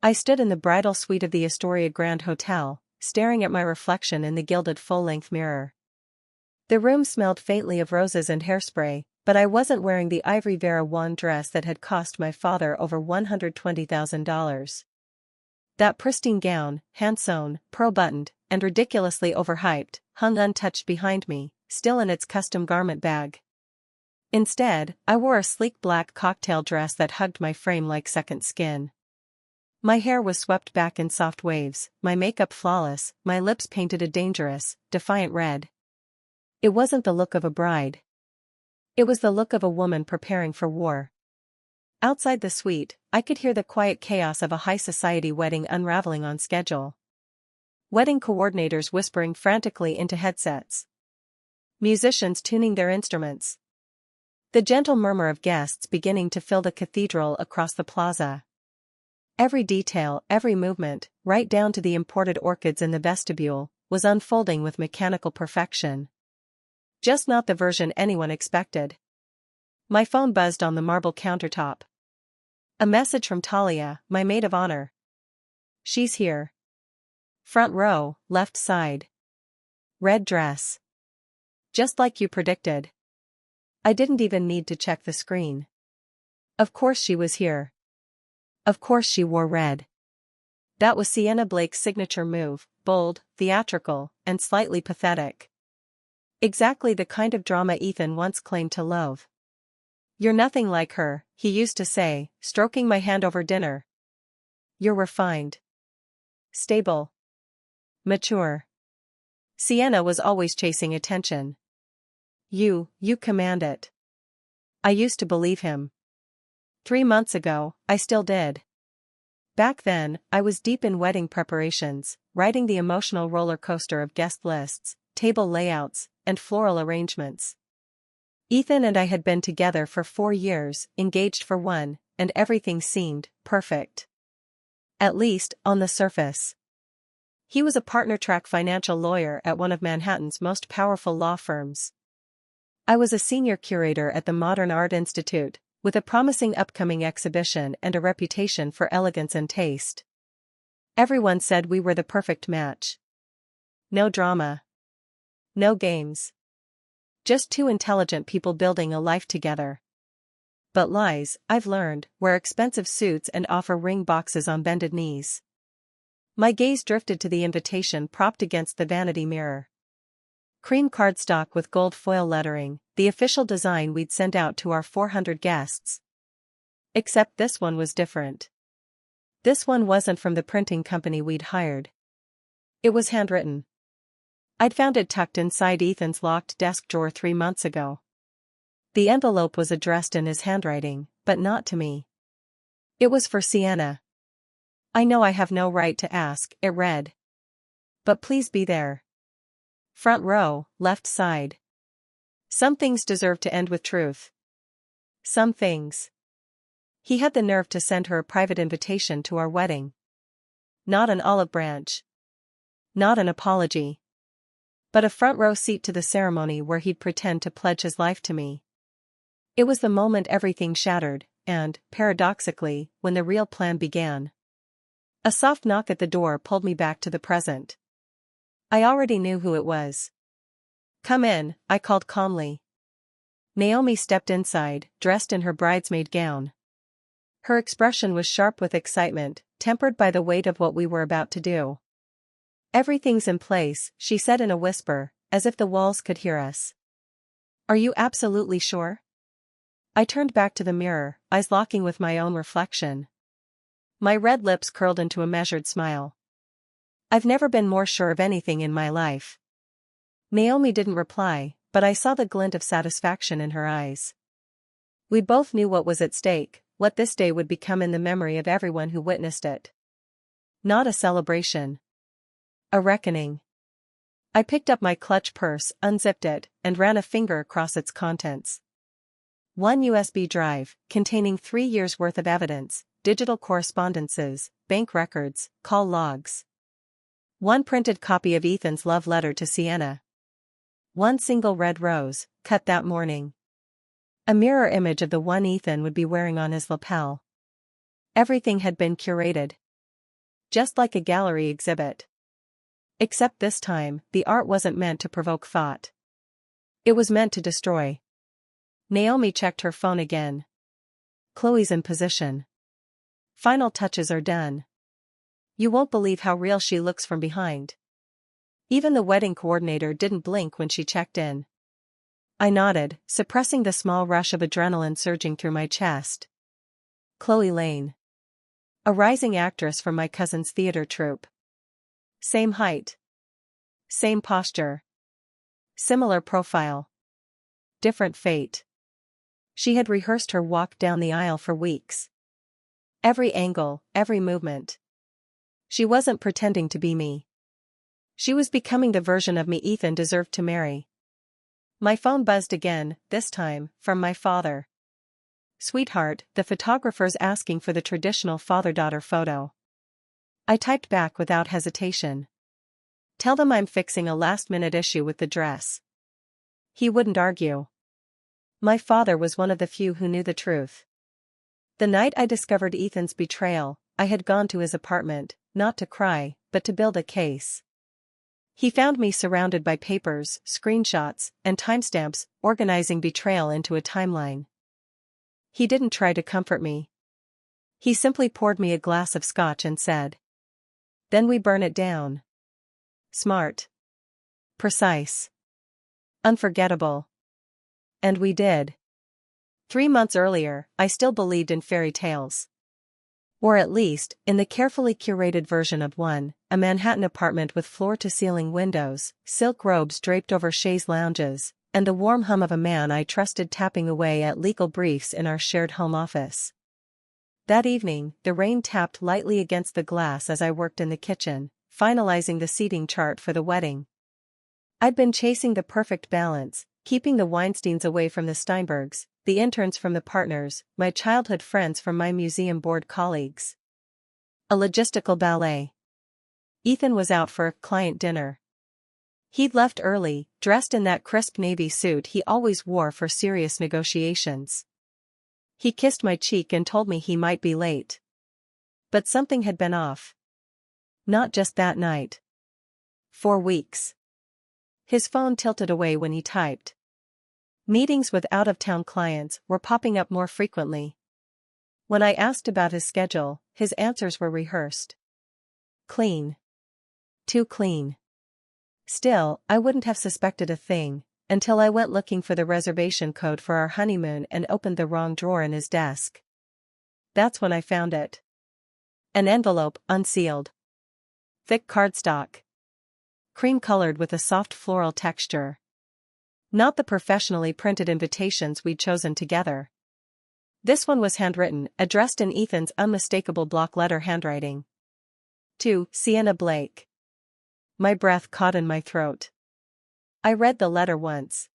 I stood in the bridal suite of the Astoria Grand Hotel, staring at my reflection in the gilded full-length mirror. The room smelled faintly of roses and hairspray, but I wasn't wearing the ivory Vera Wang dress that had cost my father over $120,000. That pristine gown, hand-sewn, pearl-buttoned, and ridiculously overhyped, hung untouched behind me, still in its custom garment bag. Instead, I wore a sleek black cocktail dress that hugged my frame like second skin. My hair was swept back in soft waves, my makeup flawless, my lips painted a dangerous, defiant red. It wasn't the look of a bride. It was the look of a woman preparing for war. Outside the suite, I could hear the quiet chaos of a high-society wedding unraveling on schedule. Wedding coordinators whispering frantically into headsets. Musicians tuning their instruments. The gentle murmur of guests beginning to fill the cathedral across the plaza. Every detail, every movement, right down to the imported orchids in the vestibule, was unfolding with mechanical perfection. Just not the version anyone expected. My phone buzzed on the marble countertop. A message from Talia, my maid of honor. She's here. Front row, left side. Red dress. Just like you predicted. I didn't even need to check the screen. Of course she was here. Of course she wore red. That was Sienna Blake's signature move, bold, theatrical, and slightly pathetic. Exactly the kind of drama Ethan once claimed to loathe. You're nothing like her, he used to say, stroking my hand over dinner. You're refined. Stable. Mature. Sienna was always chasing attention. You command it. I used to believe him. 3 months ago, I still did. Back then, I was deep in wedding preparations, riding the emotional roller coaster of guest lists, table layouts, and floral arrangements. Ethan and I had been together for 4 years, engaged for 1, and everything seemed perfect. At least, on the surface. He was a partner-track financial lawyer at one of Manhattan's most powerful law firms. I was a senior curator at the Modern Art Institute, with a promising upcoming exhibition and a reputation for elegance and taste. Everyone said we were the perfect match. No drama. No games. Just 2 intelligent people building a life together. But lies, I've learned, wear expensive suits and offer ring boxes on bended knees. My gaze drifted to the invitation propped against the vanity mirror. Cream cardstock with gold foil lettering, the official design we'd send out to our 400 guests. Except this one was different. This one wasn't from the printing company we'd hired. It was handwritten. I'd found it tucked inside Ethan's locked desk drawer 3 months ago. The envelope was addressed in his handwriting, but not to me. It was for Sienna. I know I have no right to ask, it read. But please be there. Front row, left side. Some things deserve to end with truth. Some things. He had the nerve to send her a private invitation to our wedding. Not an olive branch. Not an apology. But a front row seat to the ceremony where he'd pretend to pledge his life to me. It was the moment everything shattered, and, paradoxically, when the real plan began. A soft knock at the door pulled me back to the present. I already knew who it was. Come in, I called calmly. Naomi stepped inside, dressed in her bridesmaid gown. Her expression was sharp with excitement, tempered by the weight of what we were about to do. Everything's in place, she said in a whisper, as if the walls could hear us. Are you absolutely sure? I turned back to the mirror, eyes locking with my own reflection. My red lips curled into a measured smile. I've never been more sure of anything in my life. Naomi didn't reply, but I saw the glint of satisfaction in her eyes. We both knew what was at stake, what this day would become in the memory of everyone who witnessed it. Not a celebration. A reckoning. I picked up my clutch purse, unzipped it, and ran a finger across its contents. 1 USB drive, containing 3 years' worth of evidence, digital correspondences, bank records, call logs. 1 printed copy of Ethan's love letter to Sienna. 1 single red rose, cut that morning. A mirror image of the one Ethan would be wearing on his lapel. Everything had been curated. just like a gallery exhibit. Except this time, the art wasn't meant to provoke thought. It was meant to destroy. Naomi checked her phone again. Chloe's in position. Final touches are done. You won't believe how real she looks from behind. Even the wedding coordinator didn't blink when she checked in. I nodded, suppressing the small rush of adrenaline surging through my chest. Chloe Lane. A rising actress from my cousin's theater troupe. Same height. Same posture. Similar profile. Different fate. She had rehearsed her walk down the aisle for weeks. Every angle, every movement. She wasn't pretending to be me. She was becoming the version of me Ethan deserved to marry. My phone buzzed again, this time, from my father. Sweetheart, the photographer's asking for the traditional father-daughter photo. I typed back without hesitation. Tell them I'm fixing a last-minute issue with the dress. He wouldn't argue. My father was one of the few who knew the truth. The night I discovered Ethan's betrayal, I had gone to his apartment, not to cry, but to build a case. He found me surrounded by papers, screenshots, and timestamps, organizing betrayal into a timeline. He didn't try to comfort me. He simply poured me a glass of scotch and said, "Then we burn it down." Smart. Precise. Unforgettable. And we did. 3 months earlier, I still believed in fairy tales. Or at least, in the carefully curated version of one, a Manhattan apartment with floor-to-ceiling windows, silk robes draped over chaise lounges, and the warm hum of a man I trusted tapping away at legal briefs in our shared home office. That evening, the rain tapped lightly against the glass as I worked in the kitchen, finalizing the seating chart for the wedding. I'd been chasing the perfect balance, keeping the Weinsteins away from the Steinbergs, the interns from the partners, my childhood friends from my museum board colleagues. A logistical ballet. Ethan was out for a client dinner. He'd left early, dressed in that crisp navy suit he always wore for serious negotiations. He kissed my cheek and told me he might be late. But something had been off. Not just that night. 4 weeks. His phone tilted away when he typed. Meetings with out-of-town clients were popping up more frequently. When I asked about his schedule, his answers were rehearsed. Clean. Too clean. Still, I wouldn't have suspected a thing, until I went looking for the reservation code for our honeymoon and opened the wrong drawer in his desk. That's when I found it. An envelope, unsealed. Thick cardstock. Cream-colored with a soft floral texture. Not the professionally printed invitations we'd chosen together. This one was handwritten, addressed in Ethan's unmistakable block letter handwriting. To Sienna Blake. My breath caught in my throat. I read the letter once.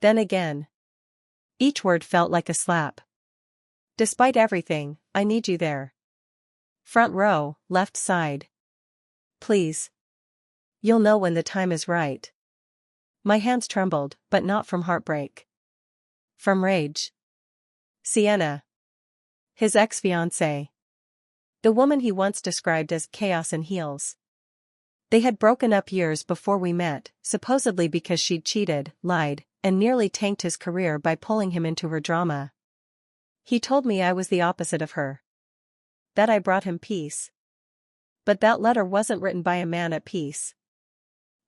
Then again. Each word felt like a slap. Despite everything, I need you there. Front row, left side. Please. You'll know when the time is right. My hands trembled, but not from heartbreak. From rage. Sienna. His ex-fiancée. The woman he once described as chaos in heels. They had broken up years before we met, supposedly because she'd cheated, lied, and nearly tanked his career by pulling him into her drama. He told me I was the opposite of her. That I brought him peace. But that letter wasn't written by a man at peace.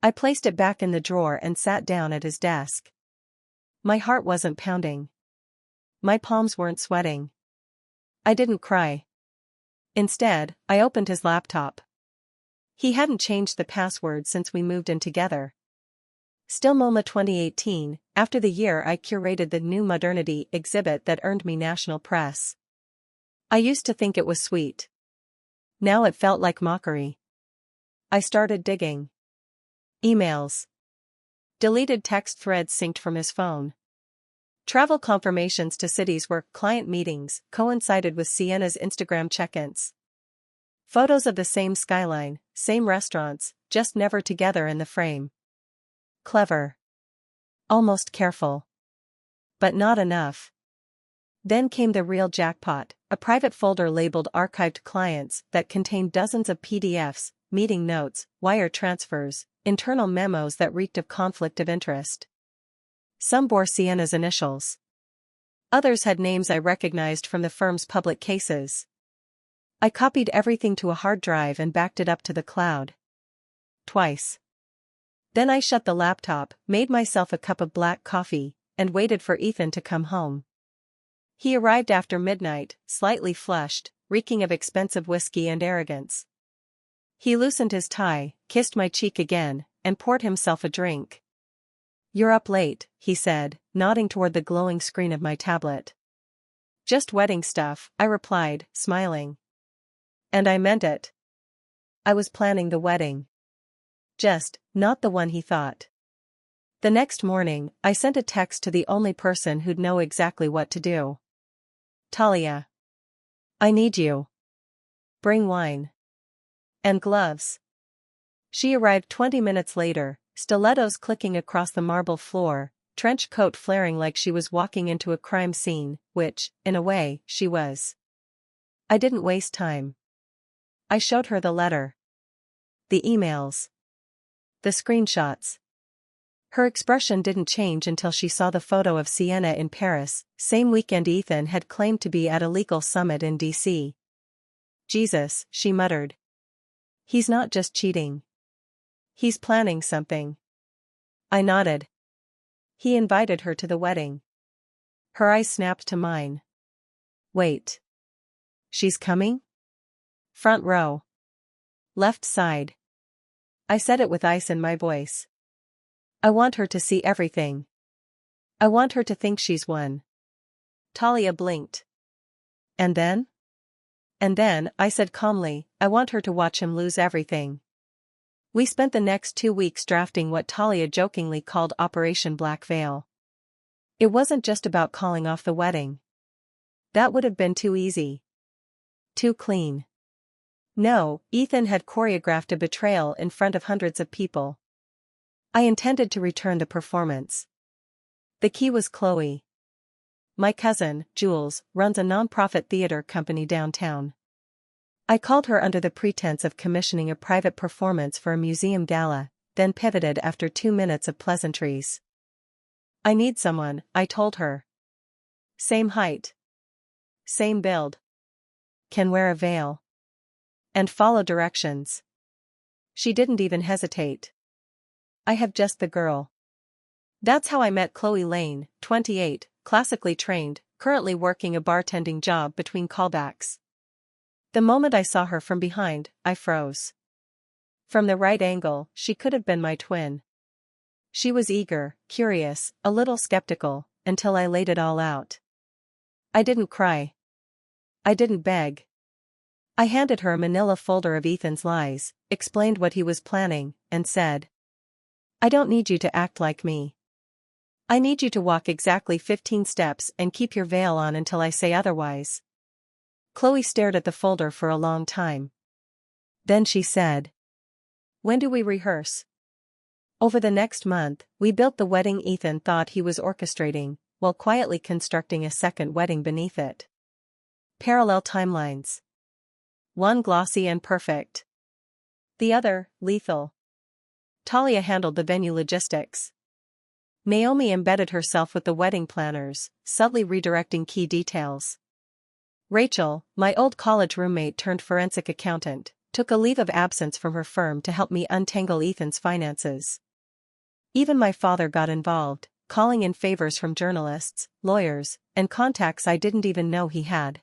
I placed it back in the drawer and sat down at his desk. My heart wasn't pounding. My palms weren't sweating. I didn't cry. Instead, I opened his laptop. He hadn't changed the password since we moved in together. Still MoMA 2018, after the year I curated the New Modernity exhibit that earned me national press. I used to think it was sweet. Now it felt like mockery. I started digging. Emails. Deleted text threads synced from his phone. Travel confirmations to cities where client meetings coincided with Sienna's Instagram check-ins. Photos of the same skyline, same restaurants, just never together in the frame. Clever. Almost careful. But not enough. Then came the real jackpot, a private folder labeled Archived Clients that contained dozens of PDFs, meeting notes, wire transfers, internal memos that reeked of conflict of interest. Some bore Sienna's initials. Others had names I recognized from the firm's public cases. I copied everything to a hard drive and backed it up to the cloud. Twice. Then I shut the laptop, made myself a cup of black coffee, and waited for Ethan to come home. He arrived after midnight, slightly flushed, reeking of expensive whiskey and arrogance. He loosened his tie, kissed my cheek again, and poured himself a drink. "You're up late," he said, nodding toward the glowing screen of my tablet. "Just wedding stuff," I replied, smiling. And I meant it. I was planning the wedding. Just, not the one he thought. The next morning, I sent a text to the only person who'd know exactly what to do. "Talia. I need you. Bring wine. And gloves." She arrived 20 minutes later, stilettos clicking across the marble floor, trench coat flaring like she was walking into a crime scene, which, in a way, she was. I didn't waste time. I showed her the letter. The emails. The screenshots. Her expression didn't change until she saw the photo of Sienna in Paris, same weekend Ethan had claimed to be at a legal summit in D.C. "Jesus," she muttered. "He's not just cheating. He's planning something." I nodded. He invited her to the wedding. Her eyes snapped to mine. "Wait. She's coming?" "Front row. Left side." I said it with ice in my voice. "I want her to see everything. I want her to think she's won." Talia blinked. "And then?" "And then," I said calmly, "I want her to watch him lose everything." We spent the next 2 weeks drafting what Talia jokingly called Operation Black Veil. It wasn't just about calling off the wedding. That would have been too easy. Too clean. No, Ethan had choreographed a betrayal in front of hundreds of people. I intended to return the performance. The key was Chloe. My cousin, Jules, runs a non-profit theater company downtown. I called her under the pretense of commissioning a private performance for a museum gala, then pivoted after 2 minutes of pleasantries. "I need someone," I told her. "Same height. Same build. Can wear a veil. And follow directions." She didn't even hesitate. "I have just the girl." That's how I met Chloe Lane, 28, classically trained, currently working a bartending job between callbacks. The moment I saw her from behind, I froze. From the right angle, she could have been my twin. She was eager, curious, a little skeptical, until I laid it all out. I didn't cry. I didn't beg. I handed her a manila folder of Ethan's lies, explained what he was planning, and said, "I don't need you to act like me. I need you to walk exactly 15 steps and keep your veil on until I say otherwise." Chloe stared at the folder for a long time. Then she said, "When do we rehearse?" Over the next month, we built the wedding Ethan thought he was orchestrating, while quietly constructing a second wedding beneath it. Parallel timelines. One glossy and perfect. The other, lethal. Talia handled the venue logistics. Naomi embedded herself with the wedding planners, subtly redirecting key details. Rachel, my old college roommate turned forensic accountant, took a leave of absence from her firm to help me untangle Ethan's finances. Even my father got involved, calling in favors from journalists, lawyers, and contacts I didn't even know he had.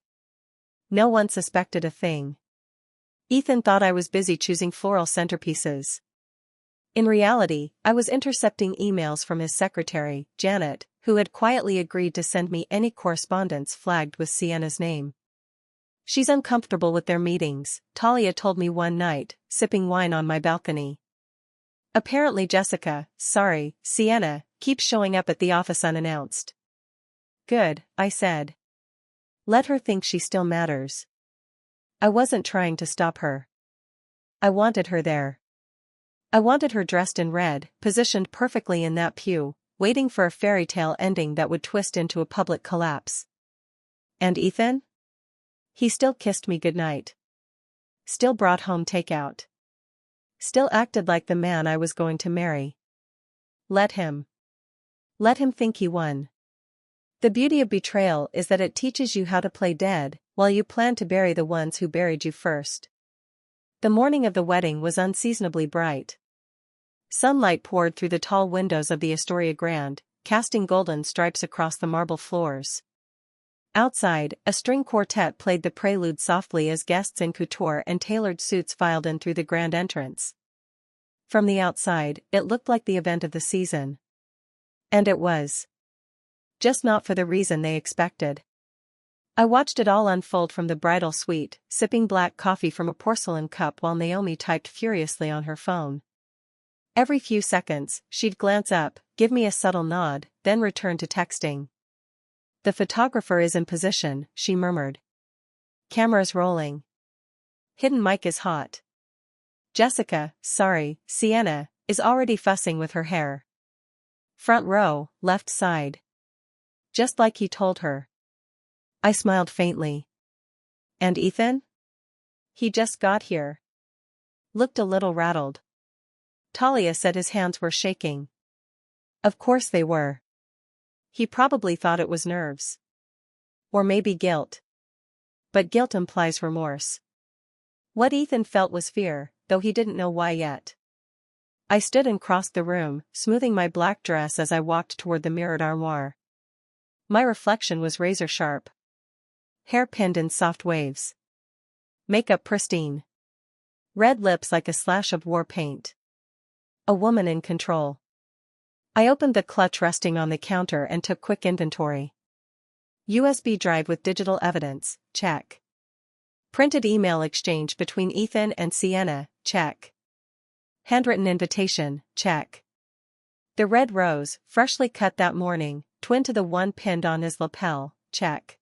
No one suspected a thing. Ethan thought I was busy choosing floral centerpieces. In reality, I was intercepting emails from his secretary, Janet, who had quietly agreed to send me any correspondence flagged with Sienna's name. "She's uncomfortable with their meetings," Talia told me one night, sipping wine on my balcony. "Apparently Sienna, keeps showing up at the office unannounced." "Good," I said. "Let her think she still matters." I wasn't trying to stop her. I wanted her there. I wanted her dressed in red, positioned perfectly in that pew, waiting for a fairy tale ending that would twist into a public collapse. And Ethan? He still kissed me goodnight. Still brought home takeout. Still acted like the man I was going to marry. Let him. Let him think he won. The beauty of betrayal is that it teaches you how to play dead, while you plan to bury the ones who buried you first. The morning of the wedding was unseasonably bright. Sunlight poured through the tall windows of the Astoria Grande, casting golden stripes across the marble floors. Outside, a string quartet played the prelude softly as guests in couture and tailored suits filed in through the grand entrance. From the outside, it looked like the event of the season. And it was. Just not for the reason they expected. I watched it all unfold from the bridal suite, sipping black coffee from a porcelain cup while Naomi typed furiously on her phone. Every few seconds, she'd glance up, give me a subtle nod, then return to texting. The photographer is in position, she murmured. Camera's rolling. Hidden mic is hot. Jessica, sorry, Sienna, is already fussing with her hair. Front row, left side. Just like he told her. I smiled faintly. And Ethan? He just got here. Looked a little rattled. Talia said his hands were shaking. Of course they were. He probably thought it was nerves. Or maybe guilt. But guilt implies remorse. What Ethan felt was fear, though he didn't know why yet. I stood and crossed the room, smoothing my black dress as I walked toward the mirrored armoire. My reflection was razor sharp. Hair pinned in soft waves. Makeup pristine. Red lips like a slash of war paint. A woman in control. I opened the clutch resting on the counter and took quick inventory. USB drive with digital evidence, check. Printed email exchange between Ethan and Sienna, check. Handwritten invitation, check. The red rose, freshly cut that morning, twin to the one pinned on his lapel, check.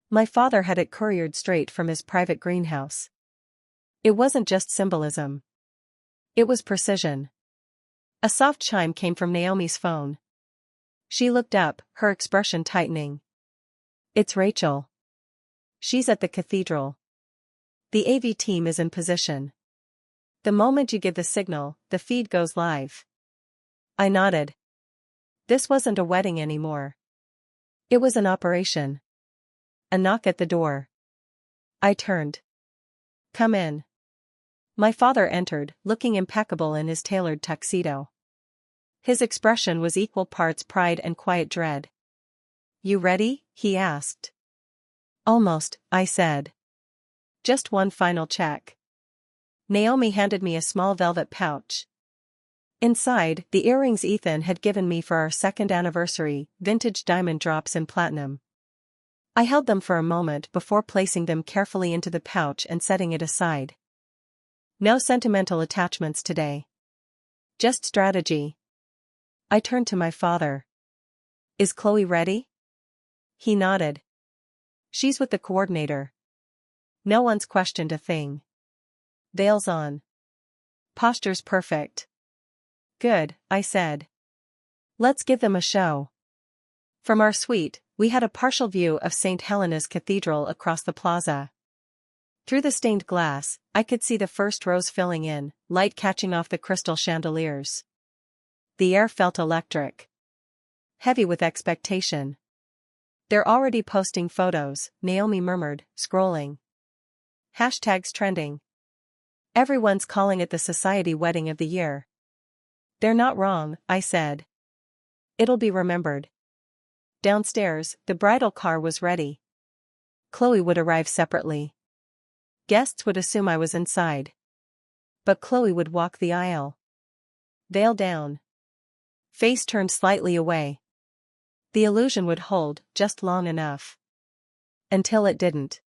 My father had it couriered straight from his private greenhouse. It wasn't just symbolism. It was precision. A soft chime came from Naomi's phone. She looked up, her expression tightening. It's Rachel. She's at the cathedral. The AV team is in position. The moment you give the signal, the feed goes live. I nodded. This wasn't a wedding anymore. It was an operation. A knock at the door. I turned. Come in. My father entered, looking impeccable in his tailored tuxedo. His expression was equal parts pride and quiet dread. You ready? He asked. Almost, I said. Just one final check. Naomi handed me a small velvet pouch. Inside, the earrings Ethan had given me for our second anniversary, vintage diamond drops in platinum. I held them for a moment before placing them carefully into the pouch and setting it aside. No sentimental attachments today. Just strategy. I turned to my father. Is Chloe ready? He nodded. She's with the coordinator. No one's questioned a thing. Veils on. Posture's perfect. Good, I said. Let's give them a show. From our suite, we had a partial view of St. Helena's Cathedral across the plaza. Through the stained glass, I could see the first rows filling in, light catching off the crystal chandeliers. The air felt electric. Heavy with expectation. They're already posting photos, Naomi murmured, scrolling. Hashtags trending. Everyone's calling it the society wedding of the year. They're not wrong, I said. It'll be remembered. Downstairs, the bridal car was ready. Chloe would arrive separately. Guests would assume I was inside. But Chloe would walk the aisle. Veil down. Face turned slightly away. The illusion would hold, just long enough. Until it didn't.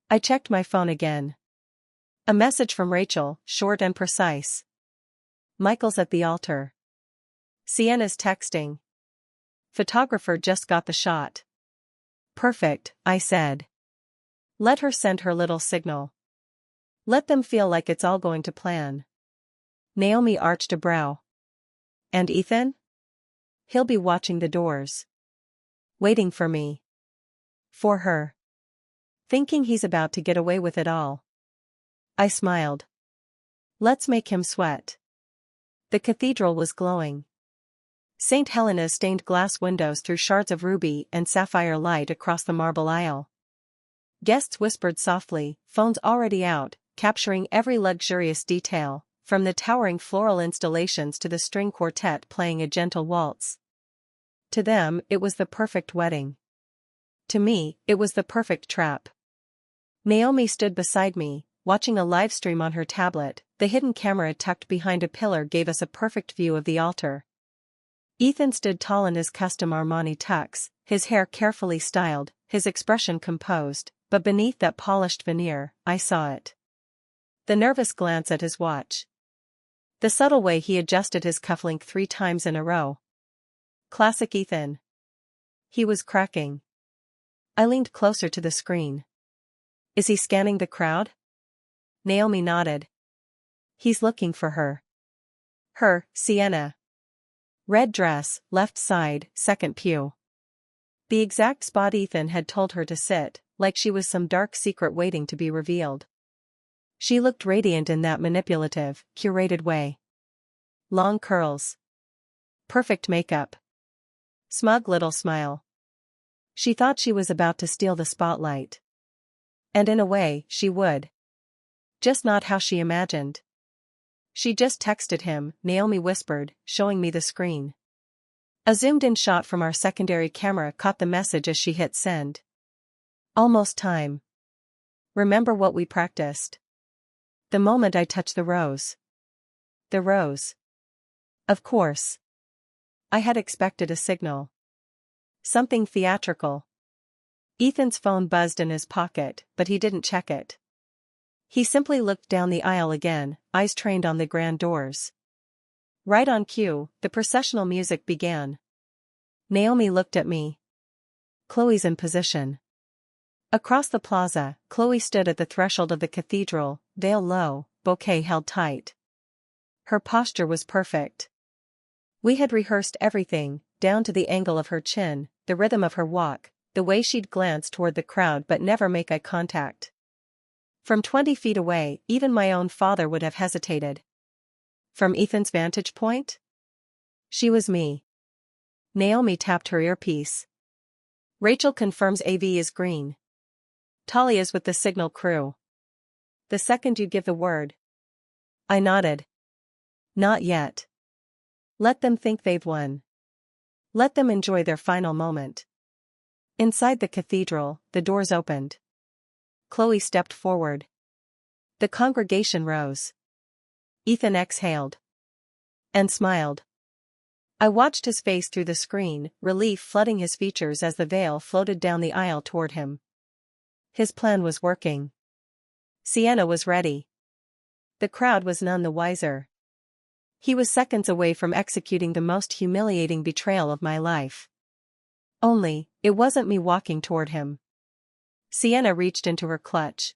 I checked my phone again. A message from Rachel, short and precise. Michael's at the altar. Sienna's texting. Photographer just got the shot. Perfect, I said. Let her send her little signal. Let them feel like it's all going to plan. Naomi arched a brow. And Ethan? He'll be watching the doors. Waiting for me. For her. Thinking he's about to get away with it all. I smiled. Let's make him sweat. The cathedral was glowing. St. Helena's stained glass windows threw shards of ruby and sapphire light across the marble aisle. Guests whispered softly, phones already out, capturing every luxurious detail, from the towering floral installations to the string quartet playing a gentle waltz. To them, it was the perfect wedding. To me, it was the perfect trap. Naomi stood beside me, watching a live stream on her tablet. The hidden camera tucked behind a pillar gave us a perfect view of the altar. Ethan stood tall in his custom Armani tux, his hair carefully styled, his expression composed, but beneath that polished veneer, I saw it. The nervous glance at his watch. The subtle way he adjusted his cufflink 3 times in a row. Classic Ethan. He was cracking. I leaned closer to the screen. Is he scanning the crowd? Naomi nodded. He's looking for her. Her, Sienna. Red dress, left side, second pew. The exact spot Ethan had told her to sit, like she was some dark secret waiting to be revealed. She looked radiant in that manipulative, curated way. Long curls. Perfect makeup. Smug little smile. She thought she was about to steal the spotlight. And in a way, she would. Just not how she imagined. She just texted him, Naomi whispered, showing me the screen. A zoomed-in shot from our secondary camera caught the message as she hit send. Almost time. Remember what we practiced. The moment I touch the rose. The rose. Of course. I had expected a signal. Something theatrical. Ethan's phone buzzed in his pocket, but he didn't check it. He simply looked down the aisle again, eyes trained on the grand doors. Right on cue, the processional music began. Naomi looked at me. Chloe's in position. Across the plaza, Chloe stood at the threshold of the cathedral, veil low, bouquet held tight. Her posture was perfect. We had rehearsed everything, down to the angle of her chin, the rhythm of her walk, the way she'd glance toward the crowd but never make eye contact. From 20 feet away, even my own father would have hesitated. From Ethan's vantage point? She was me. Naomi tapped her earpiece. Rachel confirms AV is green. Talia's with the signal crew. The second you give the word. I nodded. Not yet. Let them think they've won. Let them enjoy their final moment. Inside the cathedral, the doors opened. Chloe stepped forward. The congregation rose. Ethan exhaled. And smiled. I watched his face through the screen, relief flooding his features as the veil floated down the aisle toward him. His plan was working. Sienna was ready. The crowd was none the wiser. He was seconds away from executing the most humiliating betrayal of my life. Only, it wasn't me walking toward him. Sienna reached into her clutch.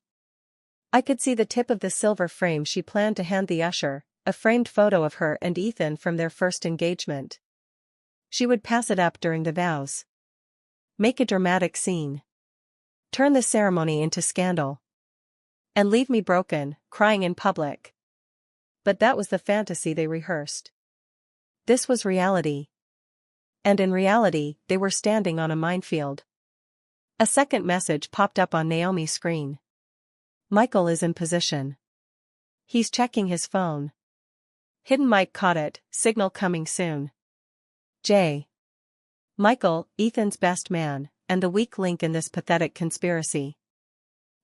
I could see the tip of the silver frame she planned to hand the usher, a framed photo of her and Ethan from their first engagement. She would pass it up during the vows. Make a dramatic scene. Turn the ceremony into scandal. And leave me broken, crying in public. But that was the fantasy they rehearsed. This was reality. And in reality, they were standing on a minefield. A second message popped up on Naomi's screen. Michael is in position. He's checking his phone. Hidden mic caught it, signal coming soon. J. Michael, Ethan's best man, and the weak link in this pathetic conspiracy.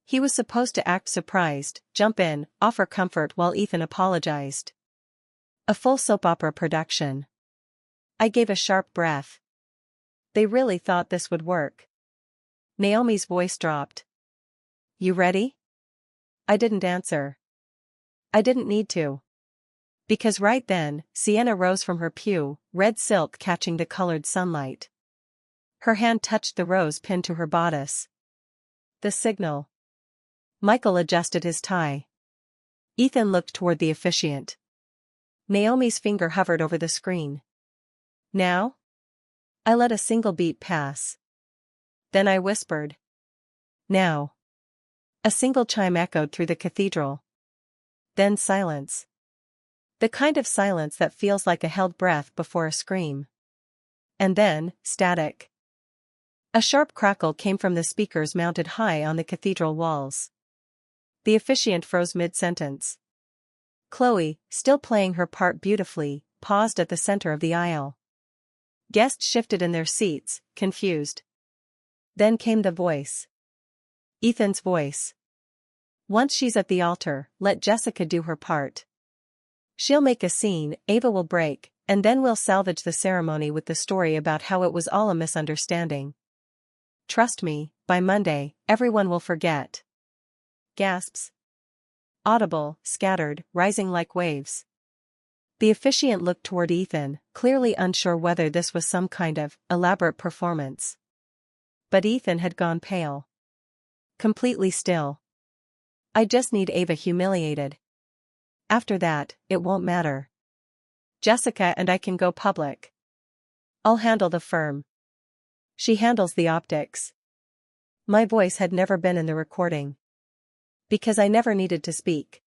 He was supposed to act surprised, jump in, offer comfort while Ethan apologized. A full soap opera production. I gave a sharp breath. They really thought this would work. Naomi's voice dropped. You ready? I didn't answer. I didn't need to. Because right then, Sienna rose from her pew, red silk catching the colored sunlight. Her hand touched the rose pinned to her bodice. The signal. Michael adjusted his tie. Ethan looked toward the officiant. Naomi's finger hovered over the screen. Now? I let a single beat pass. Then I whispered. Now. A single chime echoed through the cathedral. Then silence. The kind of silence that feels like a held breath before a scream. And then, static. A sharp crackle came from the speakers mounted high on the cathedral walls. The officiant froze mid-sentence. Chloe, still playing her part beautifully, paused at the center of the aisle. Guests shifted in their seats, confused. Then came the voice. Ethan's voice. Once she's at the altar, let Jessica do her part. She'll make a scene, Ava will break, and then we'll salvage the ceremony with the story about how it was all a misunderstanding. Trust me, by Monday, everyone will forget. Gasps. Audible, scattered, rising like waves. The officiant looked toward Ethan, clearly unsure whether this was some kind of elaborate performance. But Ethan had gone pale. Completely still. I just need Ava humiliated. After that, it won't matter. Jessica and I can go public. I'll handle the firm. She handles the optics. My voice had never been in the recording. Because I never needed to speak.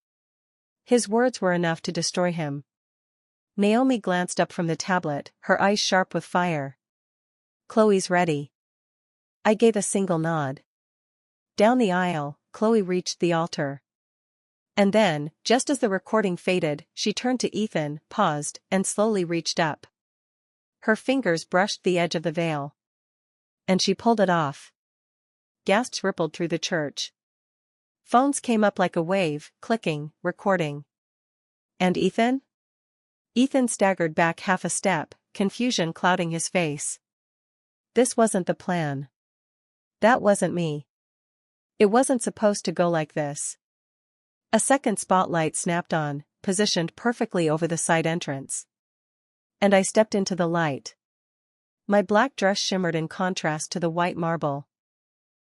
His words were enough to destroy him. Naomi glanced up from the tablet, her eyes sharp with fire. Chloe's ready. I gave a single nod. Down the aisle, Chloe reached the altar. And then, just as the recording faded, she turned to Ethan, paused, and slowly reached up. Her fingers brushed the edge of the veil. And she pulled it off. Gasps rippled through the church. Phones came up like a wave, clicking, recording. And Ethan? Ethan staggered back half a step, confusion clouding his face. This wasn't the plan. That wasn't me. It wasn't supposed to go like this. A second spotlight snapped on, positioned perfectly over the side entrance. And I stepped into the light. My black dress shimmered in contrast to the white marble.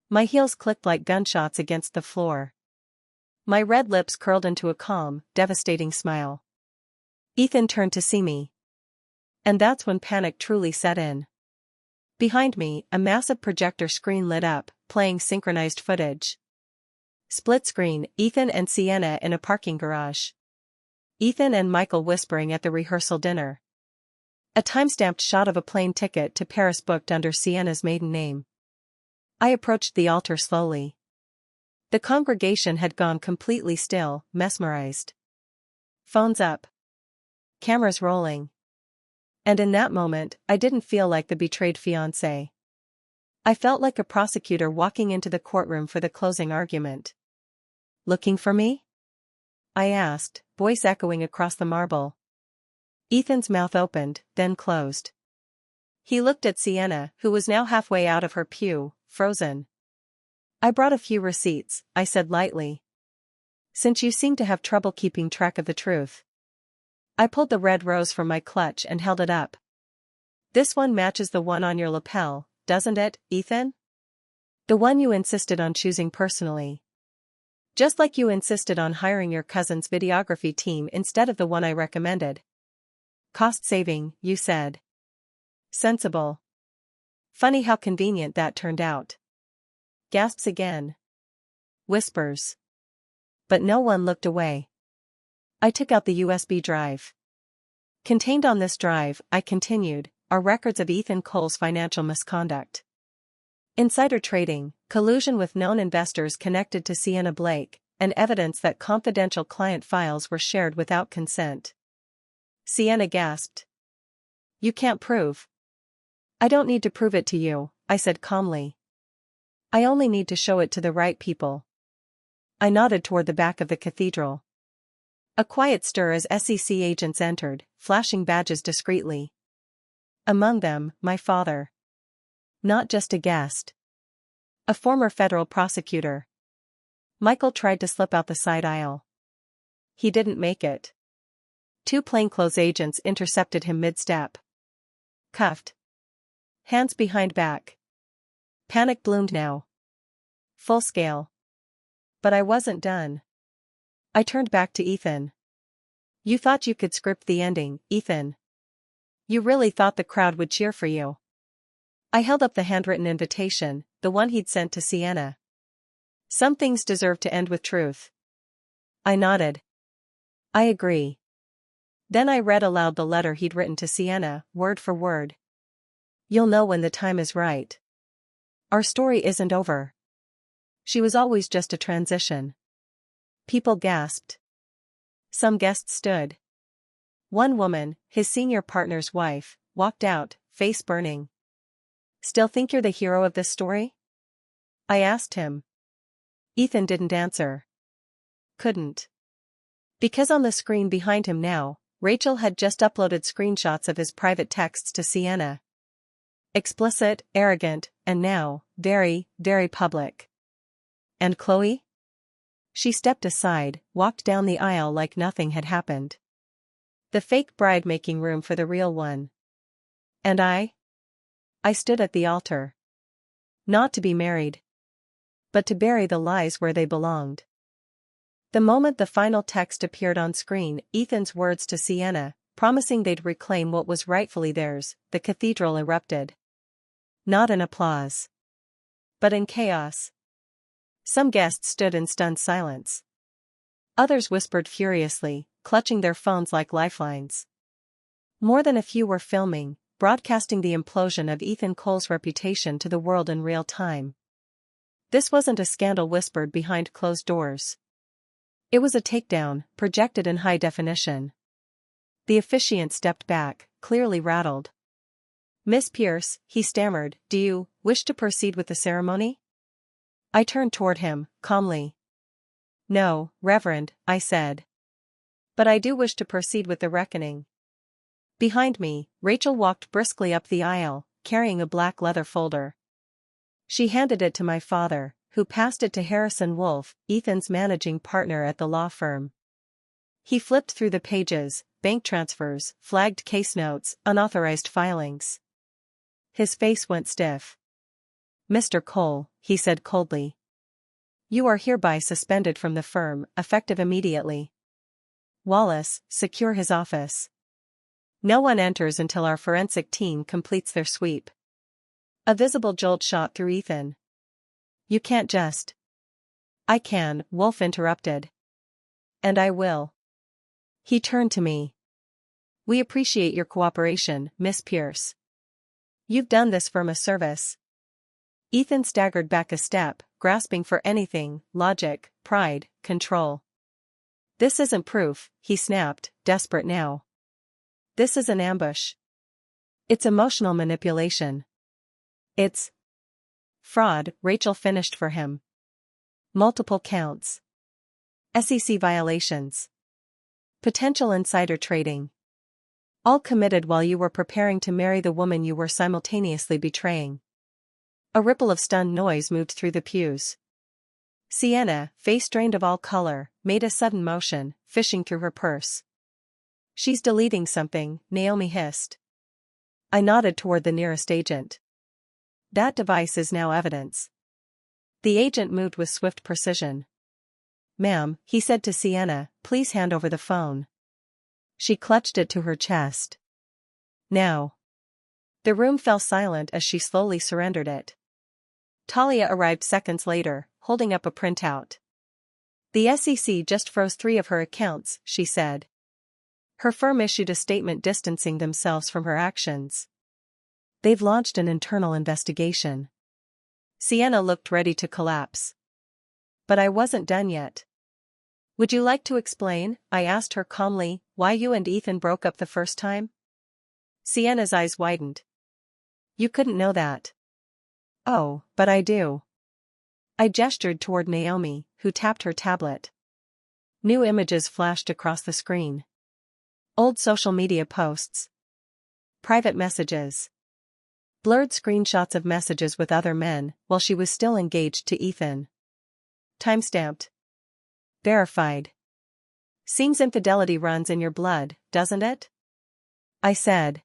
My heels clicked like gunshots against the floor. My red lips curled into a calm, devastating smile. Ethan turned to see me. And that's when panic truly set in. Behind me, a massive projector screen lit up, playing synchronized footage. Split screen, Ethan and Sienna in a parking garage. Ethan and Michael whispering at the rehearsal dinner. A time-stamped shot of a plane ticket to Paris booked under Sienna's maiden name. I approached the altar slowly. The congregation had gone completely still, mesmerized. Phones up. Cameras rolling. And in that moment, I didn't feel like the betrayed fiancé. I felt like a prosecutor walking into the courtroom for the closing argument. Looking for me? I asked, voice echoing across the marble. Ethan's mouth opened, then closed. He looked at Sienna, who was now halfway out of her pew, frozen. I brought a few receipts, I said lightly. Since you seem to have trouble keeping track of the truth. I pulled the red rose from my clutch and held it up. This one matches the one on your lapel, doesn't it, Ethan? The one you insisted on choosing personally. Just like you insisted on hiring your cousin's videography team instead of the one I recommended. Cost saving, you said. Sensible. Funny how convenient that turned out. Gasps again. Whispers. But no one looked away. I took out the USB drive. Contained on this drive, I continued, are records of Ethan Cole's financial misconduct. Insider trading, collusion with known investors connected to Sienna Blake, and evidence that confidential client files were shared without consent. Sienna gasped. You can't prove. I don't need to prove it to you, I said calmly. I only need to show it to the right people. I nodded toward the back of the cathedral. A quiet stir as SEC agents entered, flashing badges discreetly. Among them, my father. Not just a guest. A former federal prosecutor. Michael tried to slip out the side aisle. He didn't make it. 2 plainclothes agents intercepted him mid-step. Cuffed. Hands behind back. Panic bloomed now. Full scale. But I wasn't done. I turned back to Ethan. You thought you could script the ending, Ethan. You really thought the crowd would cheer for you. I held up the handwritten invitation, the one he'd sent to Sienna. Some things deserve to end with truth. I nodded. I agree. Then I read aloud the letter he'd written to Sienna, word for word. You'll know when the time is right. Our story isn't over. She was always just a transition. People gasped. Some guests stood. One woman, his senior partner's wife, walked out, face burning. Still think you're the hero of this story? I asked him. Ethan didn't answer. Couldn't. Because on the screen behind him now, Rachel had just uploaded screenshots of his private texts to Sienna. Explicit, arrogant, and now, very, very public. And Chloe? She stepped aside, walked down the aisle like nothing had happened. The fake bride making room for the real one. And I? I stood at the altar. Not to be married. But to bury the lies where they belonged. The moment the final text appeared on screen, Ethan's words to Sienna, promising they'd reclaim what was rightfully theirs, the cathedral erupted. Not in applause. But in chaos. Some guests stood in stunned silence. Others whispered furiously, clutching their phones like lifelines. More than a few were filming, broadcasting the implosion of Ethan Cole's reputation to the world in real time. This wasn't a scandal whispered behind closed doors. It was a takedown, projected in high definition. The officiant stepped back, clearly rattled. Miss Pierce, he stammered, do you wish to proceed with the ceremony? I turned toward him, calmly. No, Reverend, I said. But I do wish to proceed with the reckoning. Behind me, Rachel walked briskly up the aisle, carrying a black leather folder. She handed it to my father, who passed it to Harrison Wolfe, Ethan's managing partner at the law firm. He flipped through the pages, bank transfers, flagged case notes, unauthorized filings. His face went stiff. Mr. Cole, he said coldly. You are hereby suspended from the firm, effective immediately. Wallace, secure his office. No one enters until our forensic team completes their sweep. A visible jolt shot through Ethan. You can't just. I can, Wolfe interrupted. And I will. He turned to me. We appreciate your cooperation, Miss Pierce. You've done this firm a service. Ethan staggered back a step, grasping for anything, logic, pride, control. This isn't proof, he snapped, desperate now. This is an ambush. It's emotional manipulation. It's fraud, Rachel finished for him. Multiple counts. SEC violations. Potential insider trading. All committed while you were preparing to marry the woman you were simultaneously betraying. A ripple of stunned noise moved through the pews. Sienna, face drained of all color, made a sudden motion, fishing through her purse. She's deleting something, Naomi hissed. I nodded toward the nearest agent. That device is now evidence. The agent moved with swift precision. Ma'am, he said to Sienna, please hand over the phone. She clutched it to her chest. Now. The room fell silent as she slowly surrendered it. Talia arrived seconds later, holding up a printout. The SEC just froze 3 of her accounts, she said. Her firm issued a statement distancing themselves from her actions. They've launched an internal investigation. Sienna looked ready to collapse. But I wasn't done yet. Would you like to explain, I asked her calmly, why you and Ethan broke up the first time? Sienna's eyes widened. You couldn't know that. Oh, but I do. I gestured toward Naomi, who tapped her tablet. New images flashed across the screen. Old social media posts. Private messages. Blurred screenshots of messages with other men, while she was still engaged to Ethan. Timestamped. Verified. Seems infidelity runs in your blood, doesn't it? I said.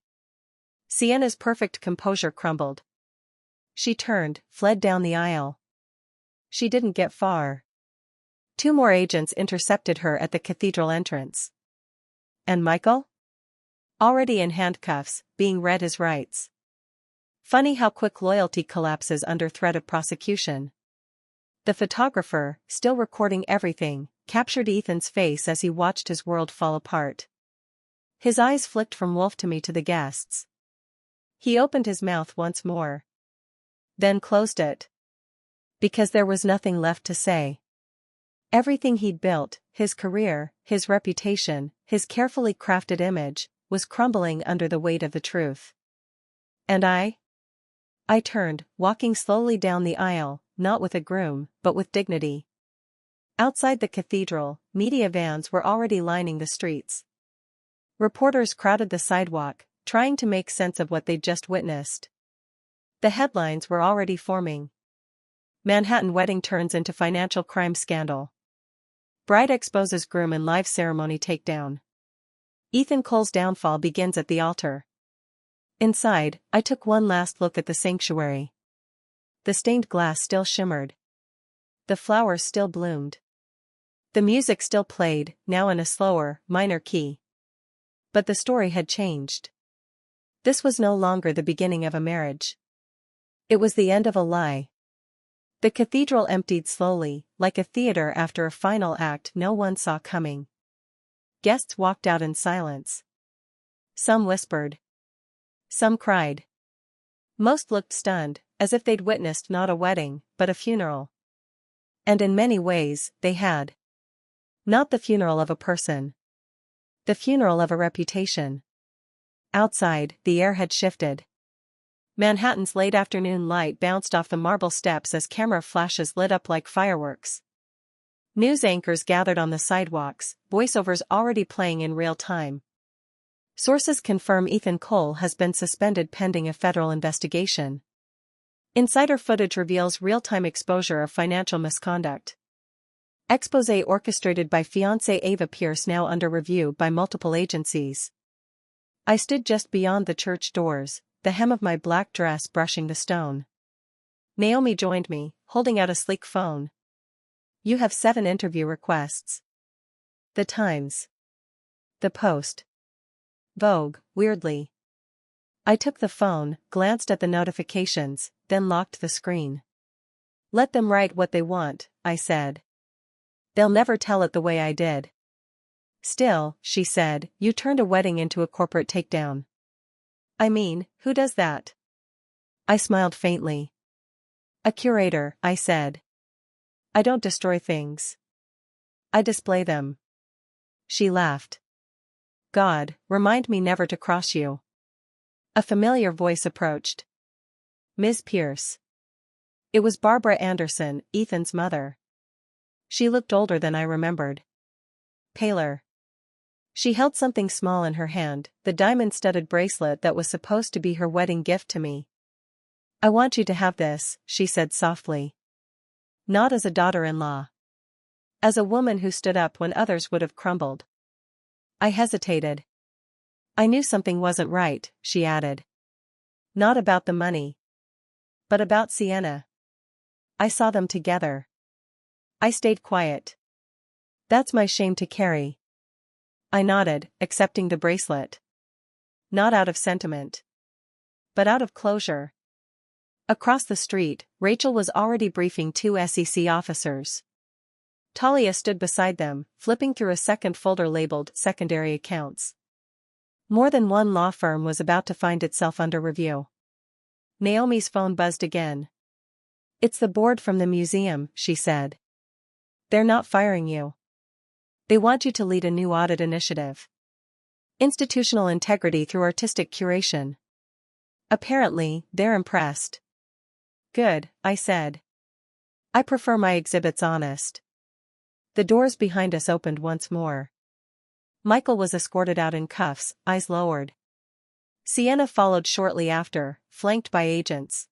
Sienna's perfect composure crumbled. She turned, fled down the aisle. She didn't get far. 2 more agents intercepted her at the cathedral entrance. And Michael? Already in handcuffs, being read his rights. Funny how quick loyalty collapses under threat of prosecution. The photographer, still recording everything, captured Ethan's face as he watched his world fall apart. His eyes flicked from Wolf to me to the guests. He opened his mouth once more. Then closed it. Because there was nothing left to say. Everything he'd built, his career, his reputation, his carefully crafted image, was crumbling under the weight of the truth. And I turned, walking slowly down the aisle, not with a groom, but with dignity. Outside the cathedral, media vans were already lining the streets. Reporters crowded the sidewalk, trying to make sense of what they'd just witnessed. The headlines were already forming. Manhattan wedding turns into financial crime scandal. Bride exposes groom in live ceremony takedown. Ethan Cole's downfall begins at the altar. Inside, I took one last look at the sanctuary. The stained glass still shimmered. The flowers still bloomed. The music still played, now in a slower, minor key. But the story had changed. This was no longer the beginning of a marriage. It was the end of a lie. The cathedral emptied slowly, like a theater after a final act no one saw coming. Guests walked out in silence. Some whispered. Some cried. Most looked stunned, as if they'd witnessed not a wedding, but a funeral. And in many ways, they had. Not the funeral of a person. The funeral of a reputation. Outside, the air had shifted. Manhattan's late afternoon light bounced off the marble steps as camera flashes lit up like fireworks. News anchors gathered on the sidewalks, voiceovers already playing in real time. Sources confirm Ethan Cole has been suspended pending a federal investigation. Insider footage reveals real-time exposure of financial misconduct. Exposé orchestrated by Fiancé Ava Pierce now under review by multiple agencies. I stood just beyond the church doors, the hem of my black dress brushing the stone. Naomi joined me, holding out a sleek phone. You have 7 interview requests. The Times. The Post. Vogue, weirdly. I took the phone, glanced at the notifications, then locked the screen. Let them write what they want, I said. They'll never tell it the way I did. Still, she said, you turned a wedding into a corporate takedown. I mean, who does that? I smiled faintly. A curator, I said. I don't destroy things. I display them. She laughed. God, remind me never to cross you. A familiar voice approached. Ms. Pierce. It was Barbara Anderson, Ethan's mother. She looked older than I remembered. Paler. She held something small in her hand, the diamond-studded bracelet that was supposed to be her wedding gift to me. I want you to have this, she said softly. Not as a daughter-in-law. As a woman who stood up when others would have crumbled. I hesitated. I knew something wasn't right, she added. Not about the money. But about Sienna. I saw them together. I stayed quiet. That's my shame to carry. I nodded, accepting the bracelet. Not out of sentiment. But out of closure. Across the street, Rachel was already briefing 2 SEC officers. Talia stood beside them, flipping through a second folder labeled Secondary Accounts. More than one law firm was about to find itself under review. Naomi's phone buzzed again. It's the board from the museum, she said. They're not firing you. They want you to lead a new audit initiative. Institutional integrity through artistic curation. Apparently, they're impressed. Good, I said. I prefer my exhibits honest. The doors behind us opened once more. Michael was escorted out in cuffs, eyes lowered. Sienna followed shortly after, flanked by agents.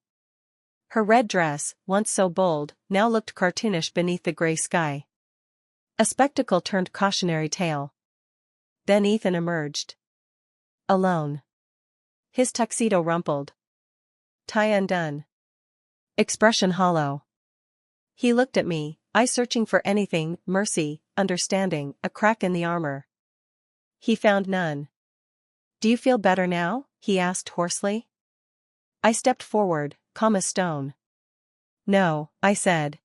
Her red dress, once so bold, now looked cartoonish beneath the gray sky. A spectacle turned cautionary tale. Then Ethan emerged. Alone. His tuxedo rumpled. Tie undone. Expression hollow. He looked at me, eyes searching for anything, mercy, understanding, a crack in the armor. He found none. Do you feel better now? He asked hoarsely. I stepped forward, calm as stone. No, I said.